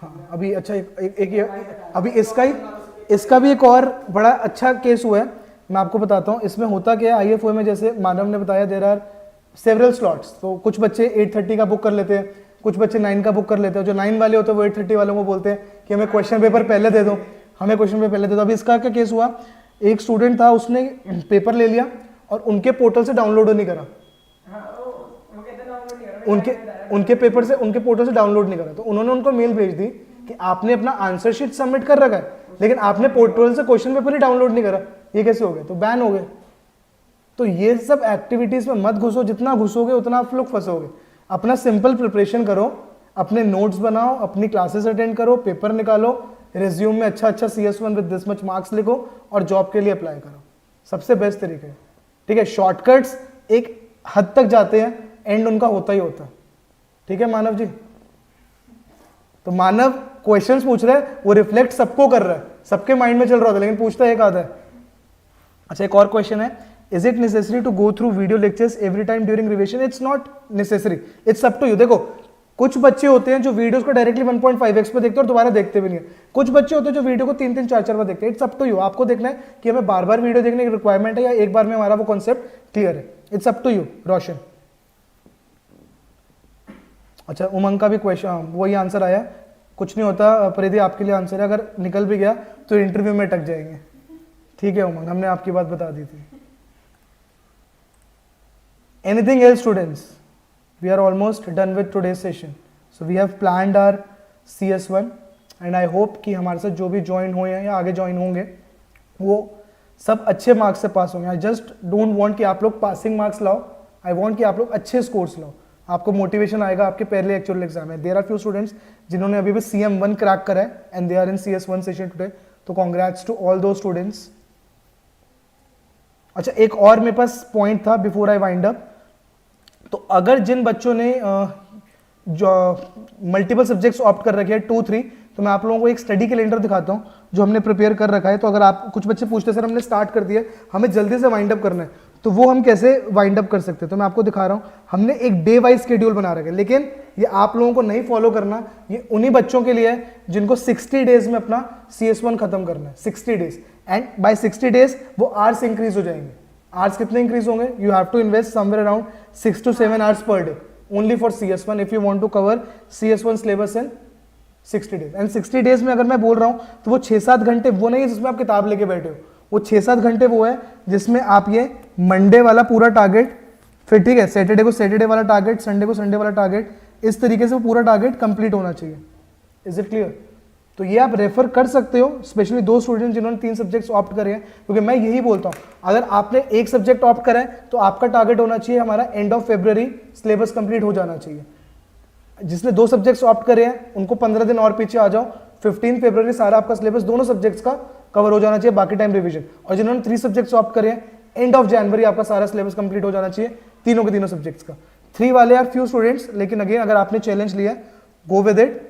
हाँ अभी अच्छा अभी इसका भी एक और बड़ा अच्छा केस हुआ है, मैं आपको बताता हूँ। इसमें होता क्या है, IFOA में जैसे मानव ने बताया देयर आर सेवरल स्लॉट्स, तो कुछ बच्चे 8:30 का बुक कर लेते हैं, कुछ बच्चे 9 का बुक कर लेते हैं। जो 9 वाले होते हैं वो 8:30 वालों को बोलते हैं कि हमें क्वेश्चन पेपर पहले दे दो, हमें क्वेश्चन पेपर पहले दे दो। अभी इसका क्या केस हुआ, एक स्टूडेंट था, उसने पेपर ले लिया और उनके पोर्टल से डाउनलोड नहीं करा, उनके पोर्टल से डाउनलोड नहीं करा, तो उन्होंने उनको मेल भेज दी कि आपने अपना आंसर शीट सबमिट कर रखा है लेकिन आपने पोर्टल से क्वेश्चन पेपर ही डाउनलोड नहीं करा, ये कैसे हो गया? तो बैन हो गए। तो ये सब एक्टिविटीज में मत घुसो, जितना घुसोगे उतना आप लोग फंसोगे। अपना सिंपल प्रिपरेशन करो, अपने नोट्स बनाओ, अपनी क्लासेस अटेंड करो, पेपर निकालो, रिज्यूम में अच्छा CS1 with this much marks लिखो और जॉब के लिए अप्लाई करो, सबसे बेस्ट तरीका है। ठीक है, शॉर्टकट्स एक हद तक जाते हैं, एंड उनका होता ही होता है। ठीक है मानव जी, तो मानव क्वेश्चंस पूछ रहा है, वो रिफ्लेक्ट सबको कर रहा है, सबके माइंड में चल रहा था, लेकिन पूछता एक आधा है। अच्छा, एक और क्वेश्चन है, is it necessary to go through video lectures every time during revision? It's not necessary, it's up to you. देखो, कुछ बच्चे होते हैं जो वीडियोस को डायरेक्टली 1.5x पे देखते हैं और दोबारा देखते भी नहीं है, कुछ बच्चे होते हैं जो वीडियो को 3-3, 4-4 बार देखते हैं। इट्स अप टू यू, आपको देखना है कि हमें बार बार वीडियो देखने की रिक्वायरमेंट है या एक बार में हमारा वो कॉन्सेप्ट क्लियर है। It's up to you. Roshan, अच्छा उमंग का भी क्वेश्चन वही आंसर आया, कुछ नहीं होता परिधि, आपके लिए आंसर है, अगर निकल भी गया तो इंटरव्यू में अटक जाएंगे। ठीक है उमंग, हमने आपकी बात बता दी थी। Anything else students? We are almost done with today's session, so we have planned our CS1 and I hope कि हमारे साथ जो भी ज्वाइन हुए हैं या आगे ज्वाइन होंगे वो सब अच्छे मार्क्स से पास होंगे। आई जस्ट डोंट वांट कि आप लोग पासिंग मार्क्स लाओ, आई वांट कि आप लोग अच्छे स्कोर्स लाओ, आपको मोटिवेशन आएगा। आपके पहले एक्चुअल एग्जाम है। देयर आर फ्यू स्टूडेंट्स जिन्होंने अभी भी CM1 क्रैक करा है and they are in CS1 session today, तो congrats to all those students. अच्छा, एक और मेरे पास पॉइंट था बिफोर आई वाइंड अप, तो अगर जिन बच्चों ने जो मल्टीपल सब्जेक्ट्स ऑप्ट कर रखे हैं 2-3, तो मैं आप लोगों को एक स्टडी कैलेंडर दिखाता हूं जो हमने प्रिपेयर कर रखा है। तो अगर आप, कुछ बच्चे पूछते सर हमने स्टार्ट कर दिया, हमें जल्दी से वाइंड अप करना है, तो वो हम कैसे वाइंड अप कर सकते हैं, तो मैं आपको दिखा रहा हूं। हमने एक डे वाइज शेड्यूल बना रखा है, लेकिन ये आप लोगों को नहीं फॉलो करना, ये उन्हीं बच्चों के लिए है जिनको 60 डेज में अपना CS1 खत्म करना है, 60 डेज, एंड बाय 60 डेज वो आवर्स इंक्रीज हो जाएंगे। आवर्स कितने इंक्रीज होंगे? You have to invest somewhere around 6 to 7 hours per day only for CS1 if you want to cover CS1 syllabus in 60 days. And 60 days में अगर मैं बोल रहा हूं तो वो 6-7 घंटे वो नहीं है जिसमें आप किताब लेके बैठे हो, वो 6-7 घंटे वो है जिसमें आप ये मंडे वाला पूरा टारगेट, फिर ठीक है सैटरडे को सैटरडे वाला टारगेट, संडे को संडे वाला टारगेट, इस तरीके से वो पूरा टारगेट कंप्लीट होना चाहिए। Is it clear? तो ये आप रेफर कर सकते हो, स्पेशली दो स्टूडेंट जिन्होंने 3 सब्जेक्ट्स ऑप्ट करे हैं, क्योंकि मैं यही बोलता हूं अगर आपने एक सब्जेक्ट ऑप्ट करा है तो आपका टारगेट होना चाहिए हमारा end of February syllabus complete हो जाना चाहिए। जिसने 2 सब्जेक्ट्स ऑप्ट करे हैं उनको 15 दिन और पीछे आ जाओ, 15 फरवरी सारा आपका सिलेबस दोनों सब्जेक्ट्स का कवर हो जाना चाहिए, बाकी टाइम रिवीजन। और जिन्होंने 3 सब्जेक्ट्स ऑप्ट करे हैं एंड ऑफ जनवरी आपका सारा सिलेबस कंप्लीट हो जाना चाहिए, तीनों के तीनों सब्जेक्ट्स का। 3 वाले आर फ्यू स्टूडेंट्स, लेकिन अगेन अगर आपने चैलेंज लिया गो विद इट,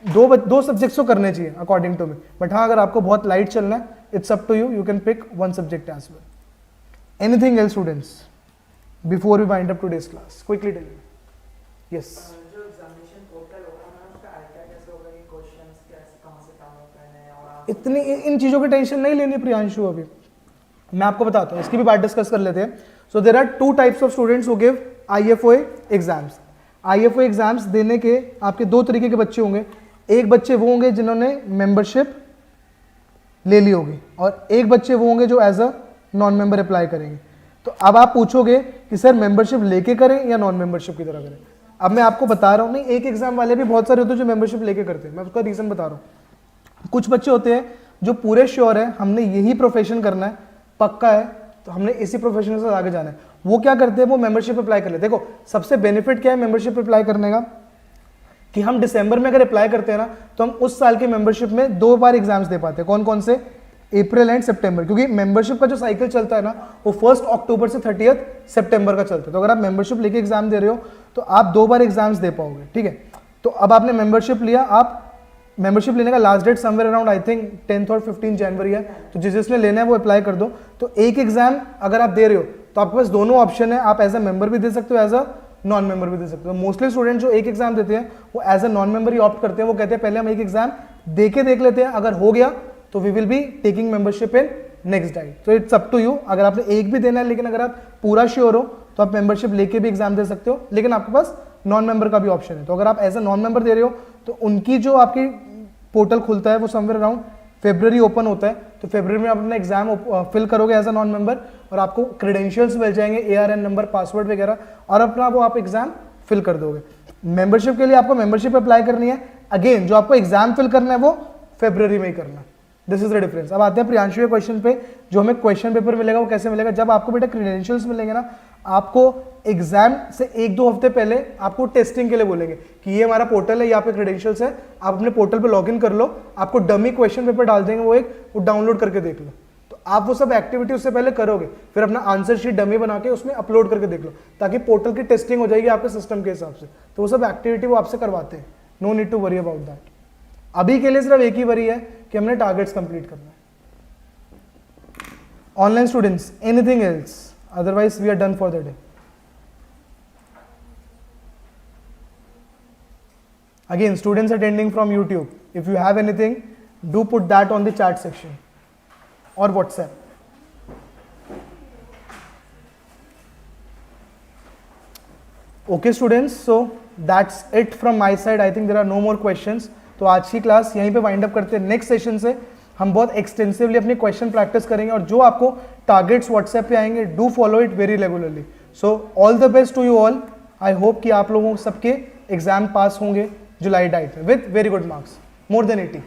दो सब्जेक्ट्स को करने चाहिए अकॉर्डिंग टू मी, बट हाँ अगर आपको बहुत लाइट चलना है it's up to you, you can pick 1 subject as well. Anything else students before we wind up today's class? Quickly tell me. Yes, जो एग्जामिनेशन पोर्टल होगा ना उसका आइडिया कैसे होगा कि क्वेश्चंस कैसे कहां से डाउनलोड करने हैं और इतनी इन चीज़ों की टेंशन नहीं लेनी प्रियांशु, अभी मैं आपको बताता हूँ, इसकी भी बात डिस्कस कर लेते हैं। So there are 2 types of students who give IFOA exams. IFOA exams देने के आपके 2 तरीके के बच्चे होंगे। एक बच्चे वो होंगे जिन्होंने मेंबरशिप ले ली होगी और एक बच्चे वो होंगे जो as a non member apply करेंगे। तो अब आप पूछोगे कि सर मेंबरशिप लेके करें या नॉन मेंबरशिप की तरह करें। अब मैं आपको बता रहा हूँ, नहीं एक एग्जाम वाले भी बहुत सारे होते हैं जो मेंबरशिप लेके करते हैं, मैं उसका रीज़न बता रहा हूँ। कुछ बच्चे होते हैं जो पूरे श्योर है हमने यही प्रोफेशन करना है, पक्का है, तो हमने इसी प्रोफेशन से आगे जाना है, वो क्या करते हैं, वो मेंबरशिप अप्लाई कर लेते हैं। देखो सबसे बेनिफिट क्या है मेंबरशिप अप्लाई करने का, कि हम दिसंबर में अगर अप्लाई करते हैं ना तो हम उस साल के मेंबरशिप में 2 बार एग्जाम्स दे पाते हैं। कौन कौन से? अप्रैल एंड सितंबर, क्योंकि मेंबरशिप का जो साइकिल चलता है ना वो 1 अक्टूबर से 30 सितंबर का चलता है। तो अगर आप मेंबरशिप लेके एग्जाम दे रहे हो तो आप 2 बार एग्जाम्स दे पाओगे, ठीक है। तो अब आपने मेंबरशिप लिया, आप मेंबरशिप लेने का last date somewhere around I think 10th और 15 जनवरी है, तो जिसने लेना है वो अप्लाई कर दो। तो एक एग्जाम अगर आप दे रहे हो तो आपके पास दोनों ऑप्शन है, आप एज अ मेंबर भी दे सकते हो, एज अ नॉन मेंबर भी दे सकते हो। मोस्टली स्टूडेंट जो एक एग्जाम देते हैं वो एज अ नॉन मेंबर ही ऑप्ट करते हैं, वो कहते हैं पहले हम एक एग्जाम दे के देख लेते हैं, अगर हो गया तो we will be taking membership in next diet. तो इट्स अप टू यू, अगर आपने एक भी देना है, लेकिन अगर आप पूरा श्योर हो तो आप मेंबरशिप लेके भी एग्जाम दे सकते हो, लेकिन आपके पास नॉन मेंबर का भी ऑप्शन है। तो अगर आप एज अ नॉन मेंबर दे रहे हो तो उनकी जो आपकी पोर्टल खुलता है वो समवेयर अराउंड फरवरी ओपन होता है, तो फरवरी में आप अपना एग्जाम फिल करोगे एज अ नॉन मेंबर और आपको क्रेडेंशियल्स मिल जाएंगे, ARN नंबर, पासवर्ड वगैरह, और अपना वो आप एग्जाम फिल कर दोगे। मेंबरशिप के लिए आपको मेंबरशिप अप्लाई करनी है, अगेन जो आपको एग्जाम फिल करना है वो फरवरी में ही करना है। This is the difference. अब आते हैं प्रियांशु के क्वेश्चन पे, जो हमें क्वेश्चन पेपर मिलेगा वो कैसे मिलेगा, जब आपको बेटा क्रेडेंशियल्स मिलेंगे ना, आपको एग्जाम से 1-2 हफ्ते पहले आपको टेस्टिंग के लिए बोलेंगे कि ये हमारा पोर्टल है, ये आपके क्रेडेंशियल्स है, आप अपने पोर्टल पे लॉगिन कर लो, आपको डमी क्वेश्चन पेपर डाल देंगे, वो डाउनलोड करके देख लो। तो आप वो सब एक्टिविटी उससे पहले करोगे, फिर अपना आंसर शीट डमी बना के उसमें अपलोड करके देख लो, ताकि पोर्टल की टेस्टिंग हो जाएगी आपके सिस्टम के हिसाब से। तो वो सब एक्टिविटी वो आपसे करवाते हैं, no need to worry about that. अभी के लिए सिर्फ एक ही वरी है कि हमने टारगेट्स कंप्लीट करना है। Online students, anything else, otherwise we are done for the day. Again, students attending from YouTube, if you have anything, do put that on the chat section or WhatsApp. Okay students, so that's it from my side. I think there are no more questions. तो आज की class यहीं पे wind up करते हैं। Next session से हम बहुत एक्सटेंसिवली अपनी क्वेश्चन प्रैक्टिस करेंगे, और जो आपको टारगेट्स व्हाट्सएप पे आएंगे, do follow it very regularly. So all the best to you all. I hope कि आप लोगों सबके एग्जाम पास होंगे जुलाई डाइट में with very good marks, more than 80।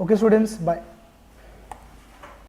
Okay students, bye.